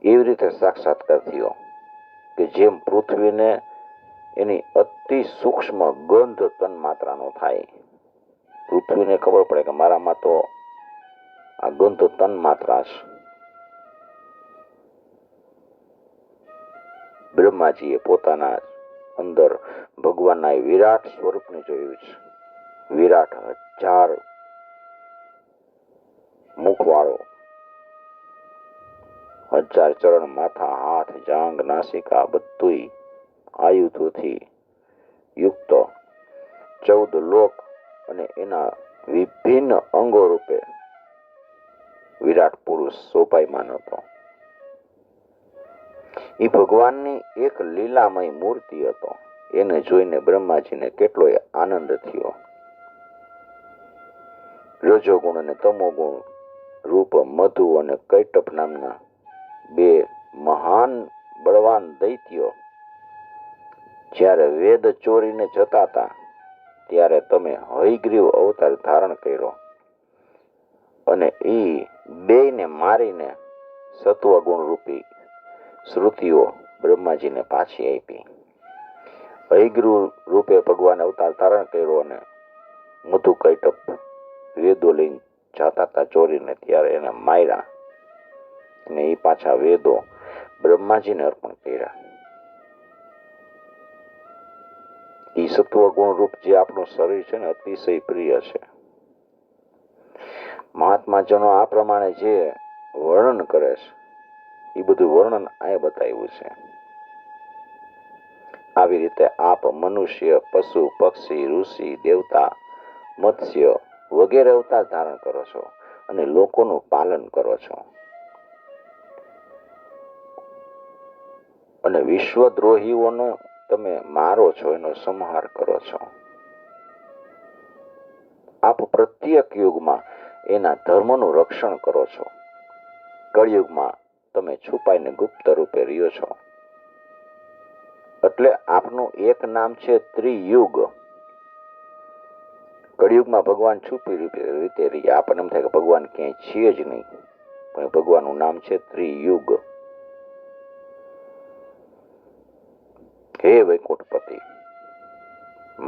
એવી રીતે સાક્ષાત્કાર થયો કે જેમ પૃથ્વીને એની અતિ સૂક્ષ્મ ગંધ તન માત્રાનો થાય. પૃથ્વીને ખબર પડે કે મારામાં તો આ ગંધ તન માત્રા છે. બ્રહ્માજીએ પોતાના અંદર ભગવાનના વિરાટ સ્વરૂપને જોયું છે. વિરાટ 1000 મુખવાળો, 1000 ચરણ, માથા, હાથ, જાંગ, નાસિકા બધું આયુધોથી યુક્ત 14 લોક અને એના વિભિન્ન અંગો રૂપે વિરાટ પુરુષ શોભાયમાન હતો. એ ભગવાનની એક લીલામય મૂર્તિ હતો. એને જોઈને બ્રહ્માજીને કેટલોય આનંદ થયો. રજોગુણ અને તમોગુણ રૂપ મધુ અને કૈટપ નામના 2 મહાન બળવાન દૈત્યો જ્યારે વેદ ચોરીને જતા હતા, ત્યારે તમે હયગ્રીવ અવતાર ધારણ કર્યો અને એ 2ને મારીને સત્વગુણ રૂપી શ્રુતિઓ બ્રહ્માજીને પાછી આપી. હયગ્રીવ રૂપે ભગવાન અવતાર ધારણ કર્યો અને મધુ કૈટપ વેદો લઈને જતા હતા ચોરીને, ત્યારે એને માર્યા અને એ પાછા વેદો બ્રહ્માજીને અર્પણ કર્યા. એ સત્વગુણ રૂપ જે આપણું શરીર છે ને, અતિશય પ્રિય છે. મહાત્માજનો આ પ્રમાણે જે વર્ણન કરે છે, એ બધું વર્ણન આ બતાવ્યું છે. આવી રીતે આપ મનુષ્ય, પશુ, પક્ષી, ઋષિ, દેવતા, મત્સ્ય વગેરે અવતાર ધારણ કરો છો અને લોકોનું પાલન કરો છો અને વિશ્વદ્રોહીઓનો તમે મારો છો, એનો સંહાર કરો છો. આપ પ્રત્યેક યુગમાં એના ધર્મનું રક્ષણ કરો છો. કળિયુગમાં તમે છુપાઈને ગુપ્ત રૂપે રહ્યો છો. એટલે આપનું એક નામ છે ત્રિયુગ. કળિયુગમાં ભગવાન છુપી રીતે રહ્યા. આપણને એમ થાય કે ભગવાન ક્યાંય છે જ નહીં, પણ ભગવાનનું નામ છે ત્રિયુગ. હે વૈકુંઠપતિ,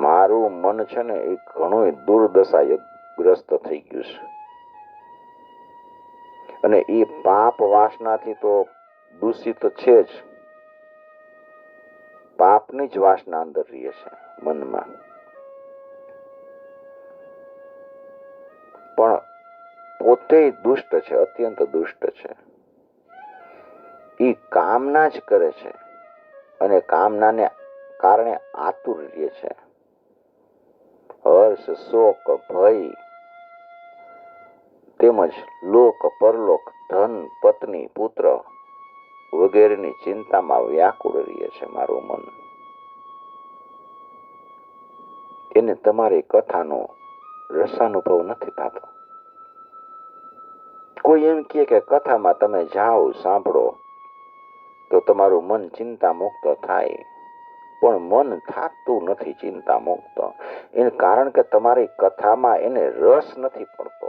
મારું મન છે ને એ ઘણું દુર્દશાગ્રસ્ત થઈ ગયું છે, અને એ પાપ વાસનાથી તો દૂષિત છે જ. પાપની જ વાસના અંદર રહે છે મનમાં. પણ પોતે દુષ્ટ છે, અત્યંત દુષ્ટ છે. એ કામના જ કરે છે, અને કામનાને કારણે આતુર રહે છે. હર્ષ, શોક, ભય તેમજ લોક પરલોક, ધન, પત્ની, પુત્ર વગેરેની ચિંતામાં વ્યાકુળ રહે છે મારું મન. એને તમારી કથાનો રસાનુભવ નથી થતો. કોઈ એમ કહે કે કથામાં તમે જાઓ, સાંભળો તો તમારું મન ચિંતા મુક્ત થાય, પણ મન થાતું નથી ચિંતા મુક્ત. એને કારણ કે તમારી કથામાં એને રસ નથી પડતો.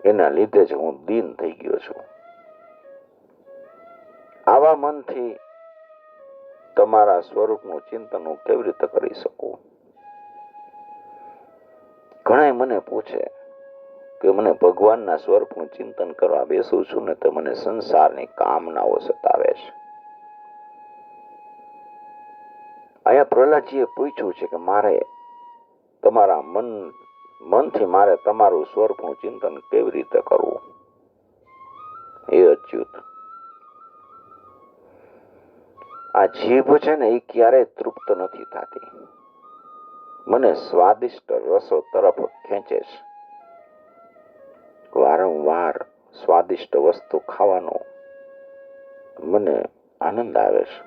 એના લીધે જ હું દીન થઈ ગયો છું. આવા મનથી તમારા સ્વરૂપનું ચિંતન હું કેવી રીતે કરી શકું? ઘણા મને પૂછે કે મને ભગવાનના સ્વરૂપનું ચિંતન કરવા બેસું છું ને તો મને સંસારની કામનાઓ સતાવે છે. અહીંયા પ્રહલાદજીએ પૂછ્યું છે કે મારે તમારા મનથી મારે તમારું સ્વરૂપનું ચિંતન કેવી રીતે કરવું? એ અચ્યુત, આ જીભ છે ને એ ક્યારેય તૃપ્ત નથી થતી. મને સ્વાદિષ્ટ રસો તરફ ખેંચે છે. વારંવાર સ્વાદિષ્ટ વસ્તુ ખાવાનો મને આનંદ આવે છે.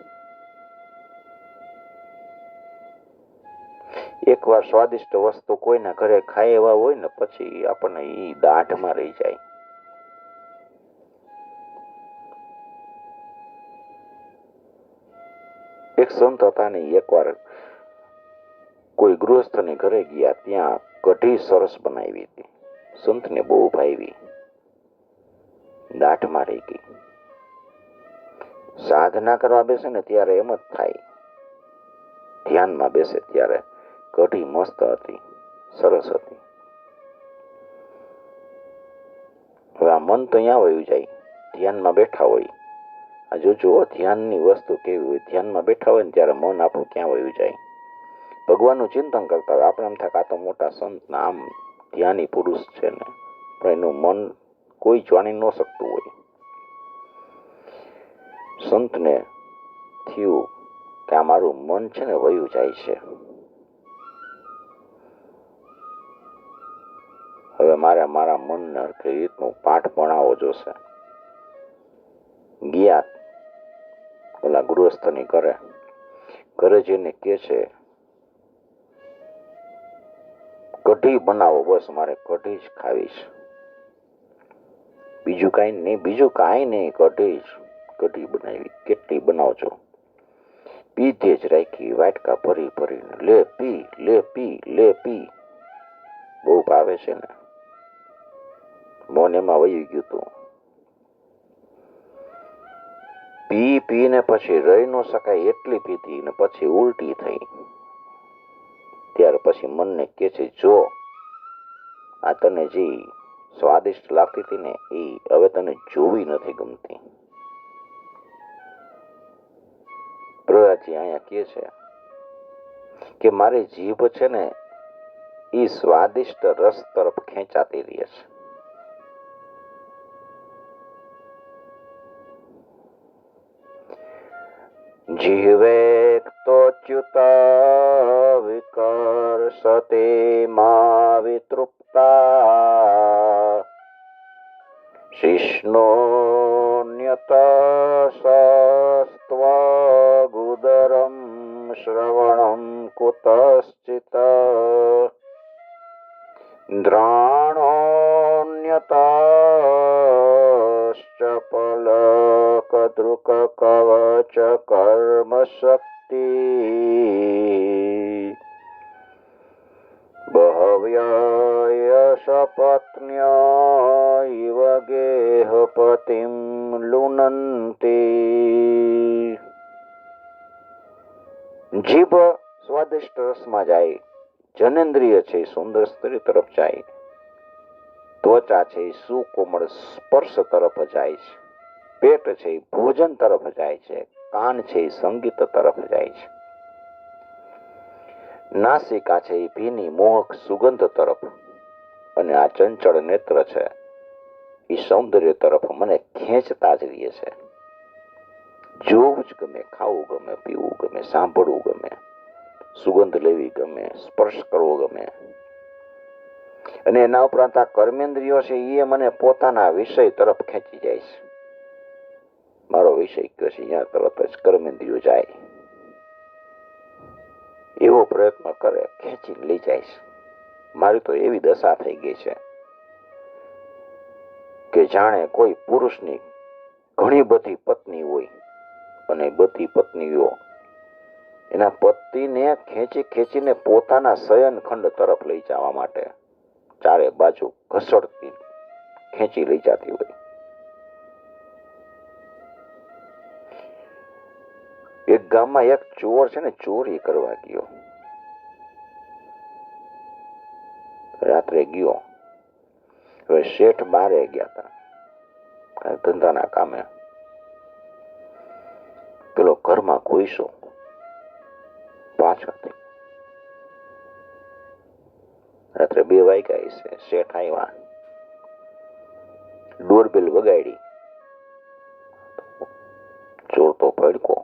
એકવાર સ્વાદિષ્ટ વસ્તુ કોઈના ઘરે ખાય એવા હોય ને પછી આપણને ઈ દાઢમાં રહી જાય. એક સંત હતા ને એકવાર કોઈ ગૃહસ્થની ઘરે ગયા, ત્યાં કઢી સરસ બનાવી હતી. સંતને બહુ ભાવી, દાઢમાં રહી ગઈ. સાધના કરવા બેસે ને ત્યારે એમ જ થાય, ધ્યાનમાં બેસે ત્યારે કઢી મસ્ત હતી, સરસ હતી. હવે આ મન તો અહીંયા વયું જાય, ધ્યાનમાં બેઠા હોય. આ જોજો ધ્યાનની વસ્તુ કેવી હોય, ધ્યાનમાં બેઠા હોય ને ત્યારે મન આપણું ક્યાં વયું જાય. ભગવાનનું ચિંતન કરતા હોય, આપણે એમ થાય આ તો મોટા સંત ના આમ ધ્યાની પુરુષ છે ને, પણ એનું મન કોઈ જાણી ન શકતું હોય. સંતને થયું કે આ મારું મન છે ને વયું જાય છે, હવે મારે મારા મનને હરખી રીતનું પાઠ ભણાવવો જોશે. ગયા ઓલા ગૃહસ્થની ઘરે જઈને કે છે કઢી બનાવો, બસ મારે કઢી જ ખાવી છે, બીજું કાંઈ નહીં, કઢી બનાવી. કેટલી બનાવજો? પીધે જ રાખી, વાટકા ભરી ભરીને, લે પી. બહુ ભાવે છે ને, મોન એમાં વયું ગયું તું. પીને પછી રહી ન શકાય એટલી પીધી ને પછી ઉલટી થઈ. ત્યાર પછી મનને કે છે જો આ તને જે સ્વાદિષ્ટ લાગતી હતી ને એ હવે તને જોવી નથી ગમતી. પ્રહલાદજી અહીંયા કે છે કે મારી જીભ છે ને એ સ્વાદિષ્ટ રસ તરફ ખેંચાતી રહે છે. જીવેક્તોચ્યુત વિકર્ષતે મા વિતૃપ્તા શિષ્ણોન્યત સસ્ત્વગુદરમ શ્રવણમ કુતશ્ચિત દ્રાણોન્યત અન્યતશ્ચ પલક દૃક કવચ કર્મ શક્તિ બહવ્ય સપત્ન્ય ઇવ ગેહ પતિમ લુનંતી. જીભ સ્વાદિષ્ટ રસમાં જાય, જનેન્દ્રિય છે સુંદર સ્ત્રી તરફ જાય, ત્વચા છે સુકોમળ સ્પર્શ તરફ જાય છે, પેટ છે ભોજન તરફ જાય છે, કાન છે સંગીત તરફ જાય છે, નાસિકા છે ભીની મોહક સુગંધ તરફ, અને આ ચંચળ નેત્ર છે એ સૌંદર્ય તરફ મને ખેંચતા જ રહીએ છે. જોવું જ ગમે, ખાવું ગમે, પીવું ગમે, સાંભળવું ગમે, સુગંધ લેવી ગમે, સ્પર્શ કરવો ગમે. અને એના ઉપરાંત આ કર્મેન્દ્રિયો છે એ મને પોતાના વિષય તરફ ખેંચી જાય છે. મારો વિષય કયો છે ત્યાં તરત જ કર્મેન્દ્રિયો જાય, એવો પ્રયત્ન કરે, ખેંચીને લઈ જાય છે. મારી તો એવી દશા થઈ ગઈ છે કે જાણે કોઈ પુરુષની ઘણી બધી પત્ની હોય અને બધી પત્નીઓ એના પતિને ખેંચી ખેંચીને પોતાના શયનખંડ તરફ લઈ જવા માટે ચારે બાજુ ઘસડતી ખેંચી લઈ જતી હોય. એક ગામમાં એક ચોર છે ને ચોરી કરવા ગયો. રાત્રે ગયો. હવે શેઠ બારે ગયા હતા ધંધાના કામે. પેલો ઘરમાં ઘૂસ્યો પાછળથી. રાત્રે 2 વાગ્યા છે. શેઠ આવ્યા, ડોરબેલ વગાડી. ચોર તો ભડકો,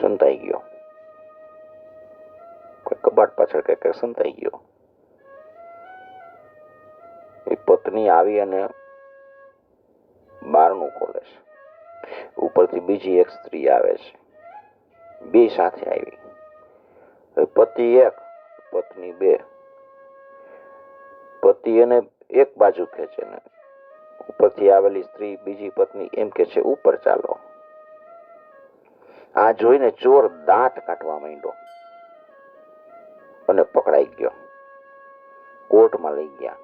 સંતાઈ ગયો. કોઈ કબાટ પાછળ કઈ સંતાઈ ગયો. એ પત્ની આવી અને બારણું ખોલે છે. ઉપરથી બીજી એક સ્ત્રી આવે છે. બે સાથે આવી. પતિ એક, પત્ની 2. પતિ એને એક બાજુ ખેંચે ને ઉપરથી આવેલી સ્ત્રી બીજી પત્ની એમ કે છે ઉપર ચાલો. આ જોઈને ચોર દાંત કાઢવા માંડ્યો અને પકડાઈ ગયો. કોર્ટમાં લઈ ગયા.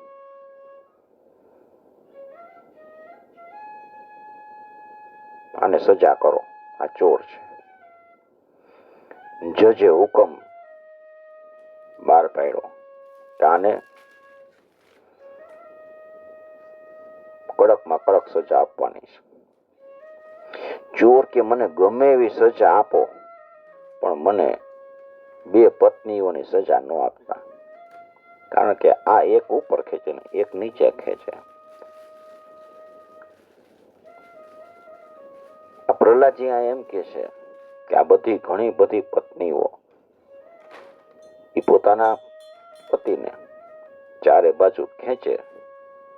આને સજા કરો, આ ચોર છે. જજે હુકમ બહાર પાડ્યો કે આને કડકમાં કડક સજા આપવાની છે. ચોર કે મને ગમે એવી સજા આપો પણ મને 2 પત્નીઓની સજા ન આપતા, કારણ કે આ એક ઉપર ખેંચે ને એક નીચે ખેંચે. આ પ્રહલાદજી આ એમ કે છે કે આ બધી ઘણી બધી પત્નીઓ એ પોતાના પતિને ચારે બાજુ ખેંચે,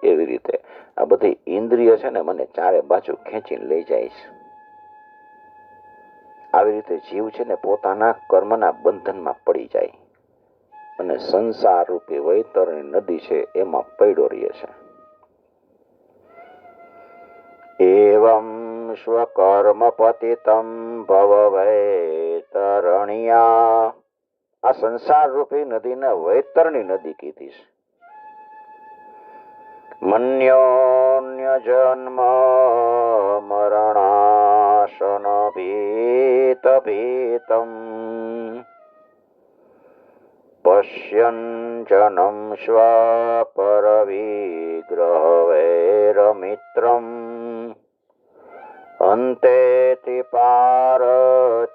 એવી રીતે આ બધી ઇન્દ્રિય છે ને મને ચારે બાજુ ખેંચીને લઈ જાય છે. આવી રીતે જીવ છે ને પોતાના કર્મના બંધનમાં પડી જાય અને સંસાર રૂપી વૈતરણી નદી છે એમાં પડ્યો રહે છે. એવં સ્વકર્મ પતિતમ ભવ વૈતરણિયા. આ સંસાર રૂપી નદીને વૈતરણી નદી કીધી છે. મન્યોન્ય જન્મ મરણાશન ભીત ભીતમ પશ્યન જનમ સ્વપર વિગ્રહ વૈરમિત્રમ અંતે ત્રિપાર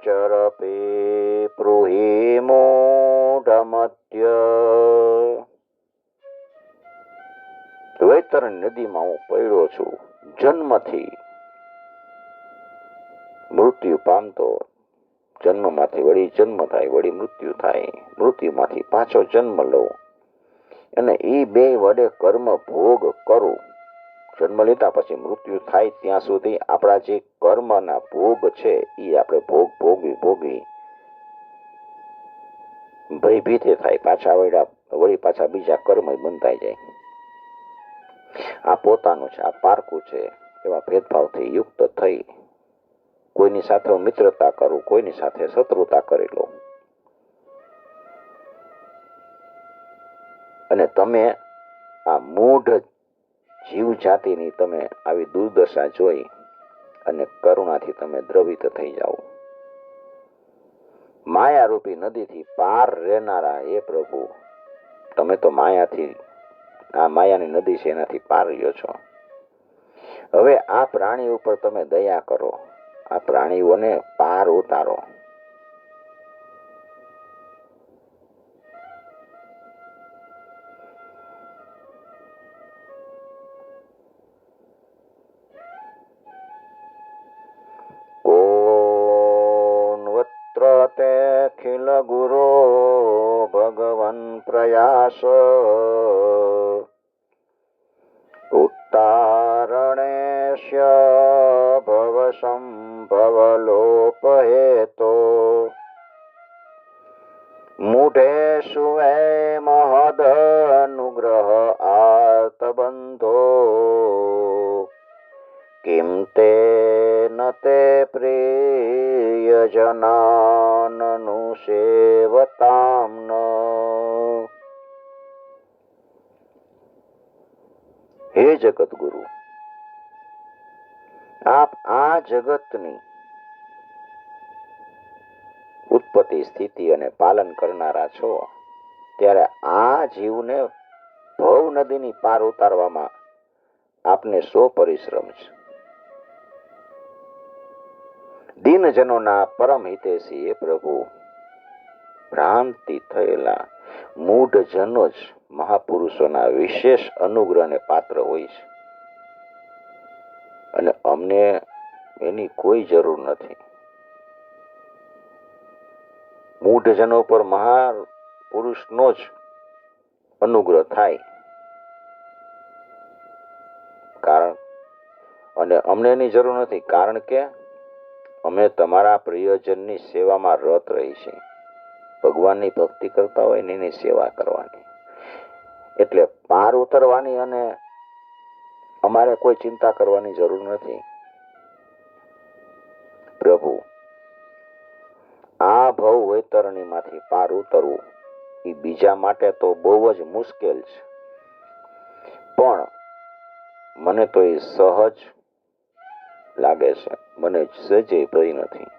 ચરપે પ્રુહિ મૂઢમત્ય. વૈતરણી નદીમાં હું પડ્યો છું. જન્મથી મૃત્યુ પામતો, જન્મમાંથી વળી જન્મ થાય, વળી મૃત્યુ થાય, મૃત્યુમાંથી પાછો જન્મ લઉં અને એ 2 વડે કર્મ ભોગ કરું. જન્મ લીધા પછી મૃત્યુ થાય ત્યાં સુધી આપણા જે કર્મના ભોગ છે એ આપણે ભોગવી ભયભીત થાય. પાછા વળ્યા વળી પાછા બીજા કર્મ બંધાઈ જાય. આ પોતાનું છે, આ પારકું છે, એવા ભેદભાવથી યુક્ત થઈ કોઈની સાથે મિત્રતા કરું, કોઈની સાથે શત્રુતા કરી લો. અને તમે આ મૂઢ જીવ જાતિની તમે આવી દુર્દશા જોઈ અને કરુણાથી તમે દ્રવિત થઈ જાઓ. માયારૂપી નદીથી પાર રહેનારા હે પ્રભુ, તમે તો માયાથી, આ માયાની નદી છે એનાથી પાર રહ્યો છો. હવે આ પ્રાણી ઉપર તમે દયા કરો, આ પ્રાણીઓને પાર ઉતારો. ખિલ ગુરો ભગવન પ્રયાસ ઉત્તારણેશ્ય ભવ સંભવ લોપહેતો મૂઢેષુ વૈ મહદ અનુગ્રહ આર્તબંધો કિમ તે ન તે પ્રિયજનાનનુ સેવતામ ન. હે જગત ગુરુ, આપ આ જગતની ઉત્પત્તિ, સ્થિતિ અને પાલન કરનારા છો, ત્યારે આ જીવને ભવ નદીની પાર ઉતારવામાં આપને સો પરિશ્રમ છે. દીનજનોના પરમ હિતેશી એ પ્રભુ, ભ્રાંતિ થયેલા મૂઢ જનો જ મહાપુરુષોના વિશેષ અનુગ્રહને પાત્ર હોય છે, અને અમને એની કોઈ જરૂર નથી. મૂઢ જનો પર મહાપુરુષનો જ અનુગ્રહ થાય, કારણ અને અમને એની જરૂર નથી, કારણ કે અમે તમારા પ્રિયજનની સેવામાં રત રહી છીએ. ભગવાનની ભક્તિ કરતા હોય ને એની સેવા કરવાની, એટલે પાર ઉતરવાની અને અમારે કોઈ ચિંતા કરવાની જરૂર નથી. પ્રભુ, આ ભવ વૈતરણીમાંથી પાર ઉતરવું એ બીજા માટે તો બહુ જ મુશ્કેલ છે, પણ મને તો એ સહજ લાગે છે. મને સહેજે ભય નથી,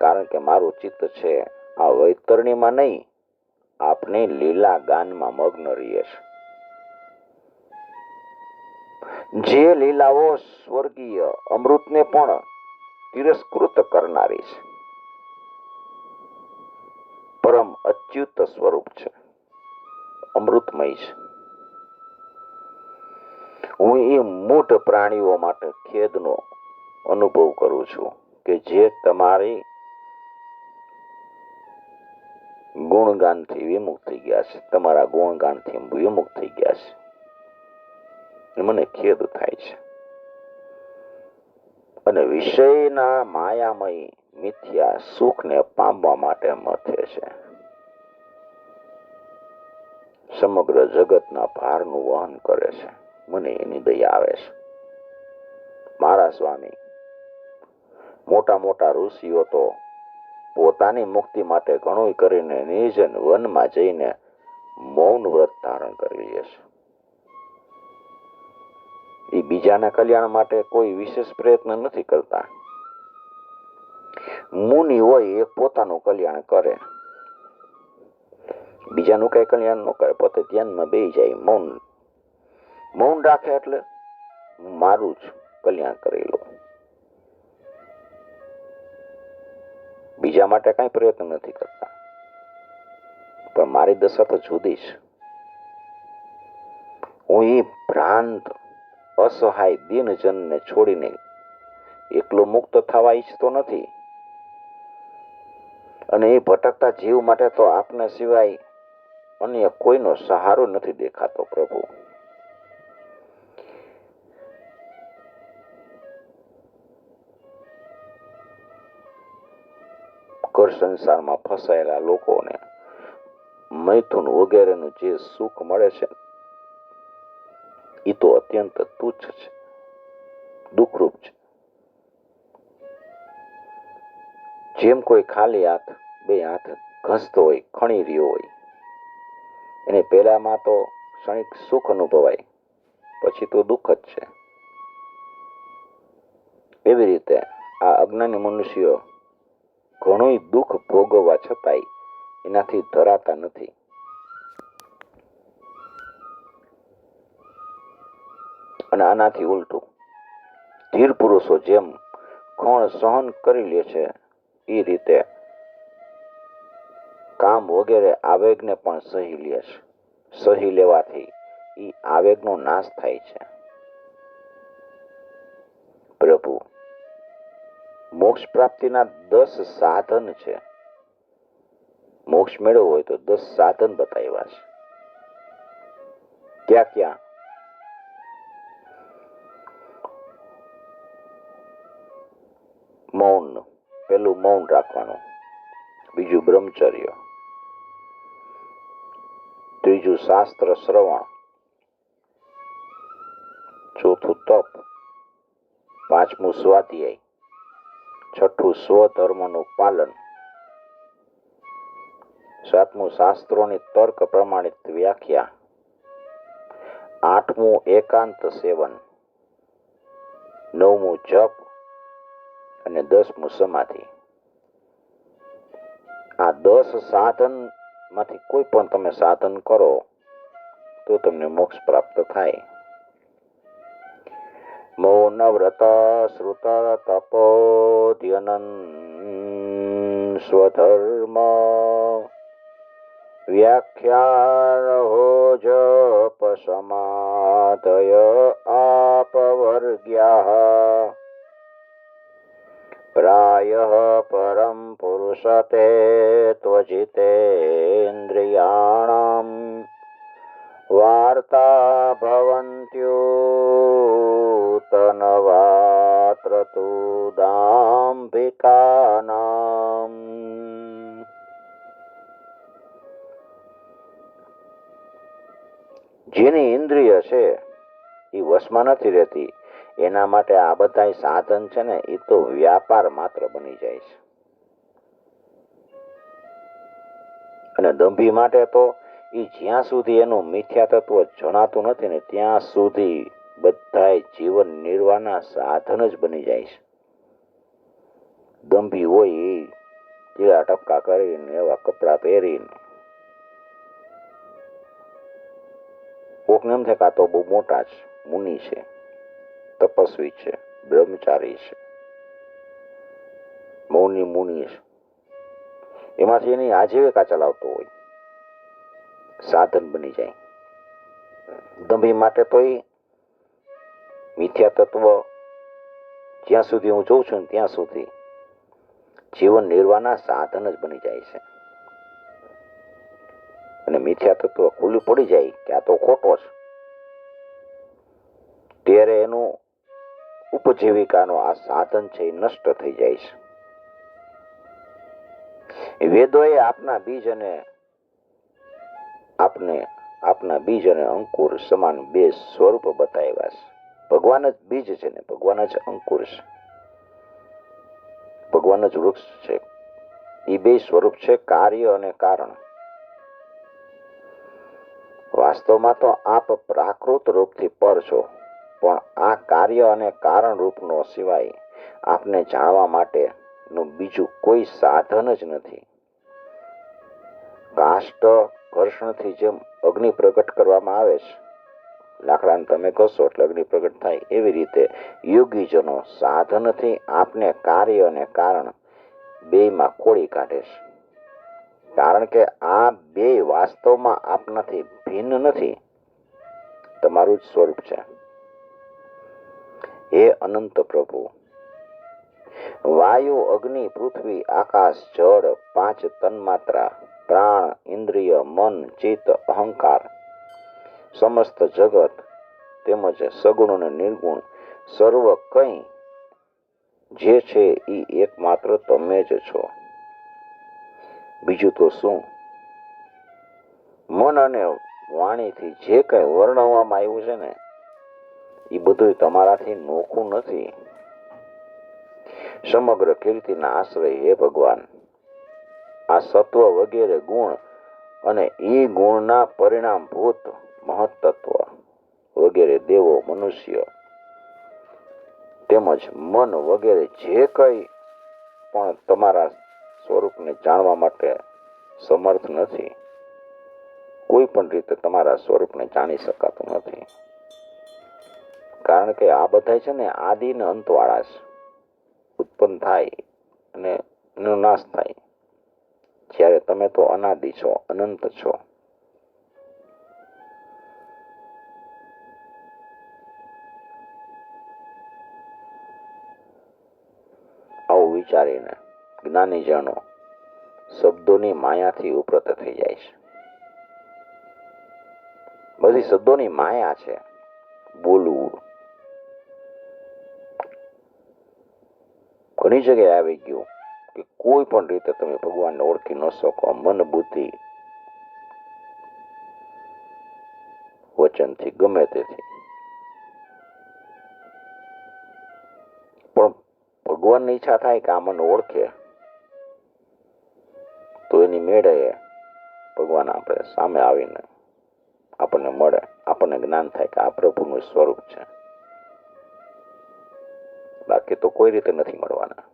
કારણ કે મારું ચિત્ત છે આ વૈતરણીમાં નહીં, આપની લીલા ગાનમાં મગ્ન રહીએ છે. જે લીલાઓ સ્વર્ગીય અમૃતને પણ તિરસ્કૃત કરનારી છે. પરમ અચ્યુત સ્વરૂપ છે, અમૃતમય છે. હું એ મૂઢ પ્રાણીઓ માટે ખેદનો અનુભવ કરું છું કે જે તમારી ગુણગાનથી વિમુખ થઈ ગયા છે, તમારા ગુણગાનથી વિમુખ થઈ ગયા છે. મને ખેદ થાય છે. અને વિષયના માયામય મિથ્યા સુખને પામવા માટે મથે છે. સમગ્ર જગતના ભારનું વહન કરે છે. મને એની દયા આવે છે. મારા સ્વામી, મોટા મોટા ઋષિઓ તો પોતાની મુક્તિ માટે ઘણું કરીને નિર્જન વનમાં જઈને મૌન વ્રત ધારણ કરી લે છે. એ બીજાના કલ્યાણ માટે કોઈ વિશેષ પ્રયત્ન નથી કરતા. મુનિ હોય એ પોતાનું કલ્યાણ કરે, બીજાનું કઈ કલ્યાણ ન કરે, પોતે ધ્યાનમાં બેસી જાય, મૌન રાખે, એટલે મારું જ કલ્યાણ કરી લો. બીજા માટે કઈ પ્રયત્ન નથી કરતા. પણ મારી દશા તો જુદી છે. હું એ ભ્રાંત અસહાય દીનજનને છોડીને એકલો મુક્ત થવા ઈચ્છતો નથી, અને એ ભટકતા જીવ માટે તો આપના સિવાય અન્ય કોઈનો સહારો નથી દેખાતો. પ્રભુ, ઘર સંસારમાં ફસાયેલા લોકોને મૈથુન વગેરેનું જે સુખ મળે છે એ તો અત્યંત તુચ્છ છે, દુઃખરૂપ છે. જેમ કોઈ ખાલી હાથ બે હાથ ઘસતો હોય, ખણી રહ્યો હોય, એને પહેલામાં તો ક્ષણિક સુખ અનુભવાય, પછી તો દુઃખ જ છે. એવી રીતે આ અજ્ઞાની મનુષ્યો ઘણું દુઃખ ભોગવવા છતાંય એનાથી ધરાતા નથી. અને આનાથી ઉલટું ધીર પુરુષો જેમ કોણ સહન કરી લે છે એ રીતે કામ વગેરે આવેગને પણ સહી લે છે. સહી લેવાથી એ આવેગનો નાશ થાય છે. પ્રભુ મોક્ષ પ્રાપ્તિના 10 સાધન છે. મોક્ષ મેળવવો હોય તો 10 સાધન બતાવ્યા છે. ક્યાં ક્યાં? મૌન, પેલું મૌન રાખવાનું, બીજું બ્રહ્મચર્ય, ત્રીજું શાસ્ત્ર શ્રવણ, ચોથું તપ, પાંચમું સ્વાધ્યાય, છઠ્ઠું સ્વધર્મનું પાલન, સાતમું શાસ્ત્રોની તર્ક પ્રમાણિત વ્યાખ્યા, આઠમું એકાંત સેવન, નવમું જપ અને 10મું સમાધિ. આ 10 સાધન માંથી કોઈ પણ તમે સાધન કરો તો તમને મોક્ષ પ્રાપ્ત થાય. મૌન વ્રત શ્રુત તપો ધ્યનન સ્વધર્મ વ્યાખ્યારહો જપ સમાધય આપવર્ગ્યા પ્રાયઃ પરમ પુરુષતે ત્વજિતેન્દ્રિયાણામ વાર્તા ભવન્ત્યુતનવાત્ર તુ દાંભિકાનામ. જેની ઇન્દ્રિય છે એ વશમાં નથી રહેતી, એના માટે આ બધા સાધન છે ને એ તો વ્યાપાર માત્ર બની જાય છે. અને દંભી માટે તો એ જ્યાં સુધી એનું મિથ્યા તત્વ જણાતું નથી ને ત્યાં સુધી બધાય જીવન નિર્વાહના સાધન જ બની જાય છે. દંભી હોય એ તીડા ટપકા કરીને એવા કપડા પહેરીને કોકને એમ થાય કે આ તો બહુ મોટા છે, મુનિ છે, તપસ્વી છે, બ્રહ્મચારી છે, મૌની મુનિ છે, એમાંથી એની આજીવિકા ચલાવતો હોય, સાધન બની જાય. દંભી માટે તો એ મિથ્યા તત્વ જ્યાં સુધી હું જોઉં છું ત્યાં સુધી જીવન નિર્વાહના સાધન જ બની જાય છે. અને મિથ્યા તત્વ ખુલ્લું પડી જાય કે આ તો ખોટો છે, ત્યારે એનું ઉપજીવિકાનો આ સાધન છે એ નષ્ટ થઈ જાય છે. વેદોએ આપના બીજ અને અંકુર સમાન 2 સ્વરૂપ બતાવ્યા છે. ભગવાન જ બીજ છે ને ભગવાન જ અંકુર છે, ભગવાન જ વૃક્ષ છે. એ 2 સ્વરૂપ છે, કાર્ય અને કારણ. વાસ્તવમાં તો આપ પ્રાકૃત રૂપથી પર છો, પણ આ કાર્ય અને કારણ રૂપનો સિવાય આપને જાણવા માટેનું બીજું કોઈ સાધન જ નથી. કાષ્ટ ઘર્ષણથી જેમ અગ્નિ પ્રગટ કરવામાં આવે છે, લાકડાને તમે ઘસો એટલે અગ્નિ પ્રગટ થાય, એવી રીતે યોગીજનો સાધનથી આપને કાર્ય અને કારણ બેયમાં ખોળી કાઢે છે. કારણ કે આ 2 વાસ્તવમાં આપનાથી ભિન્ન નથી, તમારું જ સ્વરૂપ છે. હે અનંત પ્રભુ, વાયુ, અગ્નિ, પૃથ્વી, આકાશ, જળ, 5 તન્માત્રા, પ્રાણ, ઇન્દ્રિય, મન, ચિત્ત, અહંકાર, સમસ્ત જગત તેમજ સગુણ અને નિર્ગુણ સર્વ કંઈ જે છે એ એકમાત્ર તમે જ છો. બીજું તો શું? મન અને વાણીથી જે કઈ વર્ણવવામાં આવ્યું છે ને એ બધું તમારાથી નોખું નથી. સમગ્ર કીર્તિના આશ્રય હે ભગવાન, આ સત્વ વગેરે ગુણ અને એ ગુણના પરિણામભૂત મહત્તત્વ વગેરે દેવો, મનુષ્ય તેમજ મન વગેરે જે કંઈ પણ તમારા સ્વરૂપને જાણવા માટે સમર્થ નથી. કોઈ પણ રીતે તમારા સ્વરૂપને જાણી શકાતું નથી. કારણ કે આ બધા છે ને આદિ ને અંતવાળા છે. ઉત્પન્ન થાય અને એનો નાશ થાય. જ્યારે તમે તો અનાદિ છો, અનંત છો. આવું વિચારીને જ્ઞાનીજનો શબ્દોની માયાથી ઉપરત થઈ જાય છે. બધી શબ્દોની માયા છે. બોલવું ઘણી જગ્યાએ આવી ગયું કે કોઈ પણ રીતે તમે ભગવાનને ઓળખી ન શકો. મન, બુદ્ધિ, વચનથી, ગમે તેથી. પણ ભગવાનની ઈચ્છા થાય કે આ મને ઓળખે તો એની મેળે ભગવાન આપણે સામે આવીને આપણને મળે, આપણને જ્ઞાન થાય કે આ પ્રભુનું સ્વરૂપ છે. બાકી તો કોઈ રીતે નથી મળવાના.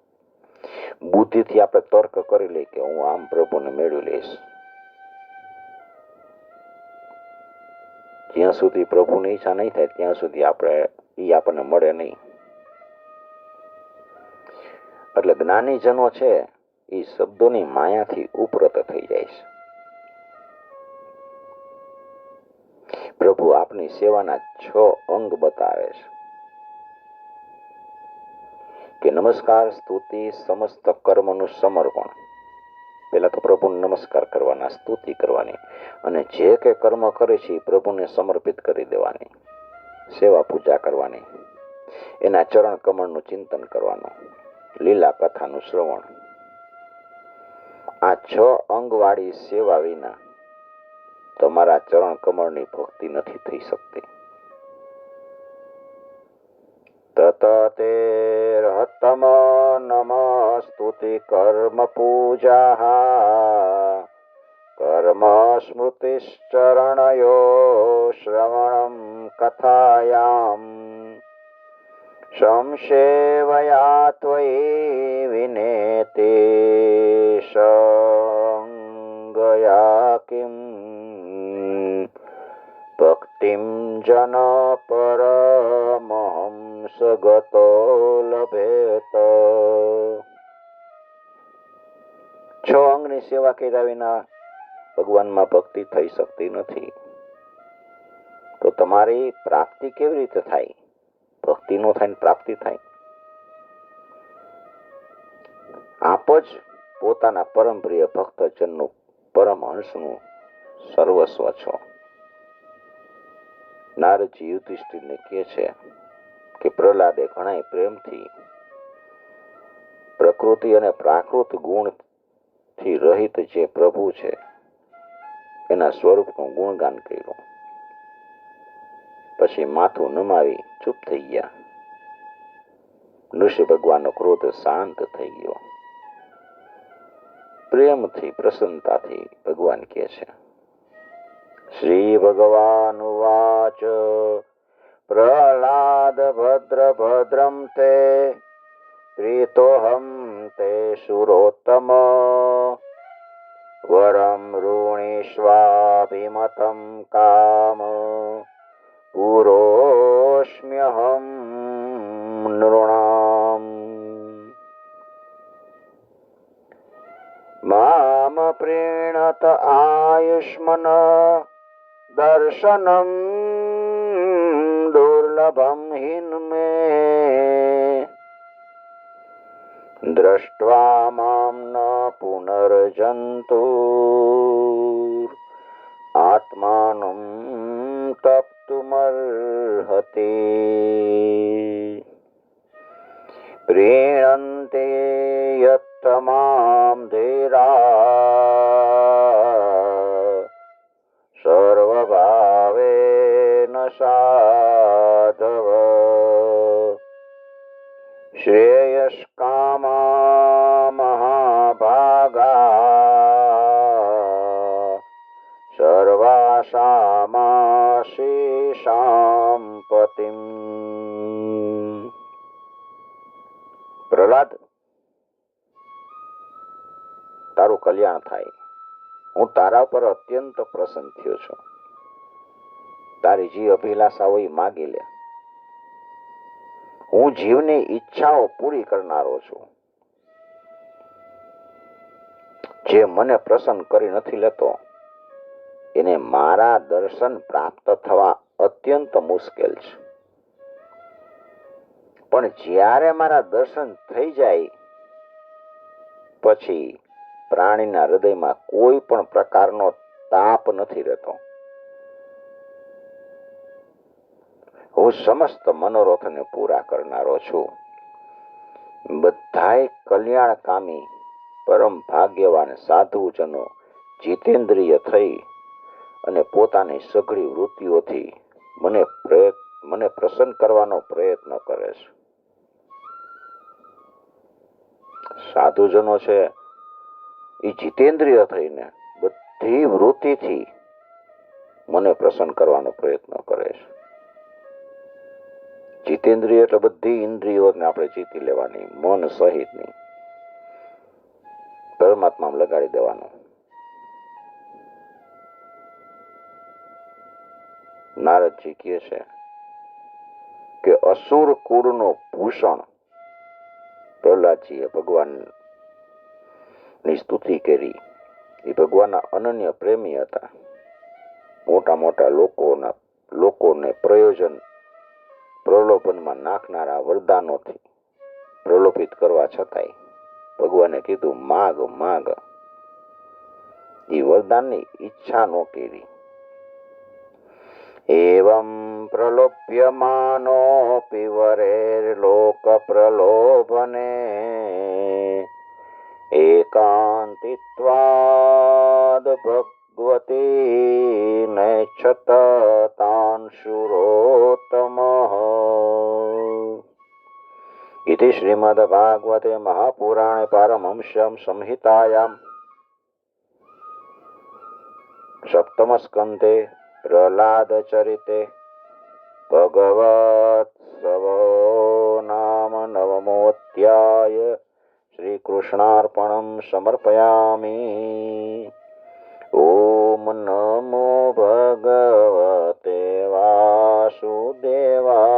બુદ્ધિથી આપણે તર્ક કરી લઈએ કે હું આમ પ્રભુને મેળવી લઈશ. જ્યાં સુધી પ્રભુની ઈચ્છા નહીં થાય ત્યાં સુધી આપણને મળે નહીં. એટલે જ્ઞાનીજનો છે એ શબ્દોની માયાથી ઉપરત થઈ જાય છે. પ્રભુ આપની સેવાના 6 અંગ બતાવે છે કે નમસ્કાર, સ્તુતિ, સમસ્ત કર્મનું સમર્પણ. પેલા તો પ્રભુને નમસ્કાર કરવાના, સ્તુતિ કરવાની, અને જે કે કર્મ કરે છે એ પ્રભુને સમર્પિત કરી દેવાની, સેવા પૂજા કરવાની, એના ચરણ કમળનું ચિંતન કરવાનું, લીલા કથાનું શ્રવણ. આ 6 અંગવાળી સેવા વિના તમારા ચરણ કમળની ભક્તિ નથી થઈ શકતી. તતતેર્હતમ નમ સ્તુતિ કર્મ પૂજા કર્મ સ્મૃતિશ્ચરણયો શ્રવણમ કથાયામ સંસેવયા ત્વયી વિનેતે સંગયા કિમ ભક્તિમ જન પરમહંસ ગતો લભેત. 6 અંગની સેવા કર્યા વિના ભગવાનમાં ભક્તિ થઈ શકતી નથી. તો તમારી પ્રાપ્તિ કેવી રીતે થાય? ભક્તિ નો થાય ને પ્રાપ્તિ થાય? આપ જ પોતાના પરમ પ્રિય ભક્તજનનું, પરમહંસનું સર્વસ્વ છો. નારદજી યુધિષ્ઠિરને કહે છે કે પ્રહલાદે ઘણા પ્રેમથી પ્રકૃતિ અને પ્રાકૃત ગુણથી રહિત જે પ્રભુ છે એના સ્વરૂપનું ગુણગાન કર્યું. પછી માથું નમાવી ચૂપ થઈ ગયા. નૃસિંહ ભગવાનનો ક્રોધ શાંત થઈ ગયો. પ્રેમથી, પ્રસન્નતાથી ભગવાન કહે છે, શ્રી ભગવાન ઉવાચ પ્રહલાદ ભદ્રમ તે પ્રીતોહમ તે સુરોત્તમ વરમ ઋણીષ્વાભિમતમ કામ પુરોસ્મ્યહમ નૃણામ મામ પ્રીણત આયુષ્મન દર્શનમ દુર્લભમ હિન્મે દ્રષ્ટ્વા મામ ન પુનર્જંતુ આત્માનમ તપ્તુમર્હતિ પ્રીણન્તે યત્તમામ ધીરા સાધવ શ્રેયસ્કામા મહાભાગા સર્વાસામાશીષાં પતિમ. પ્રહલાદ, તારું કલ્યાણ થાય. હું તારા પર અત્યંત પ્રસન્ન થયો છું. તારી જે અભિલાષા હોય માગી લે. હું જીવની ઈચ્છાઓ પૂરી કરનારો છું. જે મને પ્રસન્ન કરી નથી લેતો એને મારા દર્શન પ્રાપ્ત થવા અત્યંત મુશ્કેલ છે. પણ જ્યારે મારા દર્શન થઈ જાય પછી પ્રાણીના હૃદયમાં કોઈ પણ પ્રકારનો તાપ નથી રહેતો. હું સમસ્ત મનોરથને પૂરા કરનારો છું. બધાય કલ્યાણકામી પરમ ભાગ્યવાન સાધુજનો જીતેન્દ્રિય થઈ અને પોતાની સઘળી વૃત્તિઓથી મને પ્રસન્ન કરવાનો પ્રયત્ન કરે છે. સાધુજનો છે એ જીતેન્દ્રિય થઈને બધી વૃત્તિથી મને પ્રસન્ન કરવાનો પ્રયત્ન કરે છે. જીતેન્દ્રિય એટલે બધી ઇન્દ્રિયોને આપણે જીતી લેવાની, મન સહિતની, પરમાત્મામાં લગાડી દેવાનું. નારદજી કહે છે કે અસુર કુળનો ભૂષણ પ્રહલાદજીએ ભગવાનની સ્તુતિ કરી. એ ભગવાનના અનન્ય પ્રેમી હતા. મોટા મોટા લોકોને પ્રલોભનમાં નાખનારા વરદાનોથી પ્રલોભિત કરવા છતાંય ભગવાને કીધું માગ માગ. એ વરદાનની ઈચ્છા ન કરી. એવં પ્રલોભ્યમાનોऽપि વરેર્લોક પ્રલોભને એકાંતિત્વાદ ભગવતી નૈચ્છત તાન શુરોત્તમઃ. ઇતિ શ્રીમદ્ભાગવતે મહાપુરાણે પારમહંસ્યામ સંહિતાયામ સપ્તમસ્કંધે પ્રહલાદ ચરિતે ભગવત્સવો નામ નવમોऽધ્યાય. શ્રી કૃષ્ણાર્પણમ સમર્પયામિ. ઓમ નમો ભગવતે વાસુદેવાય.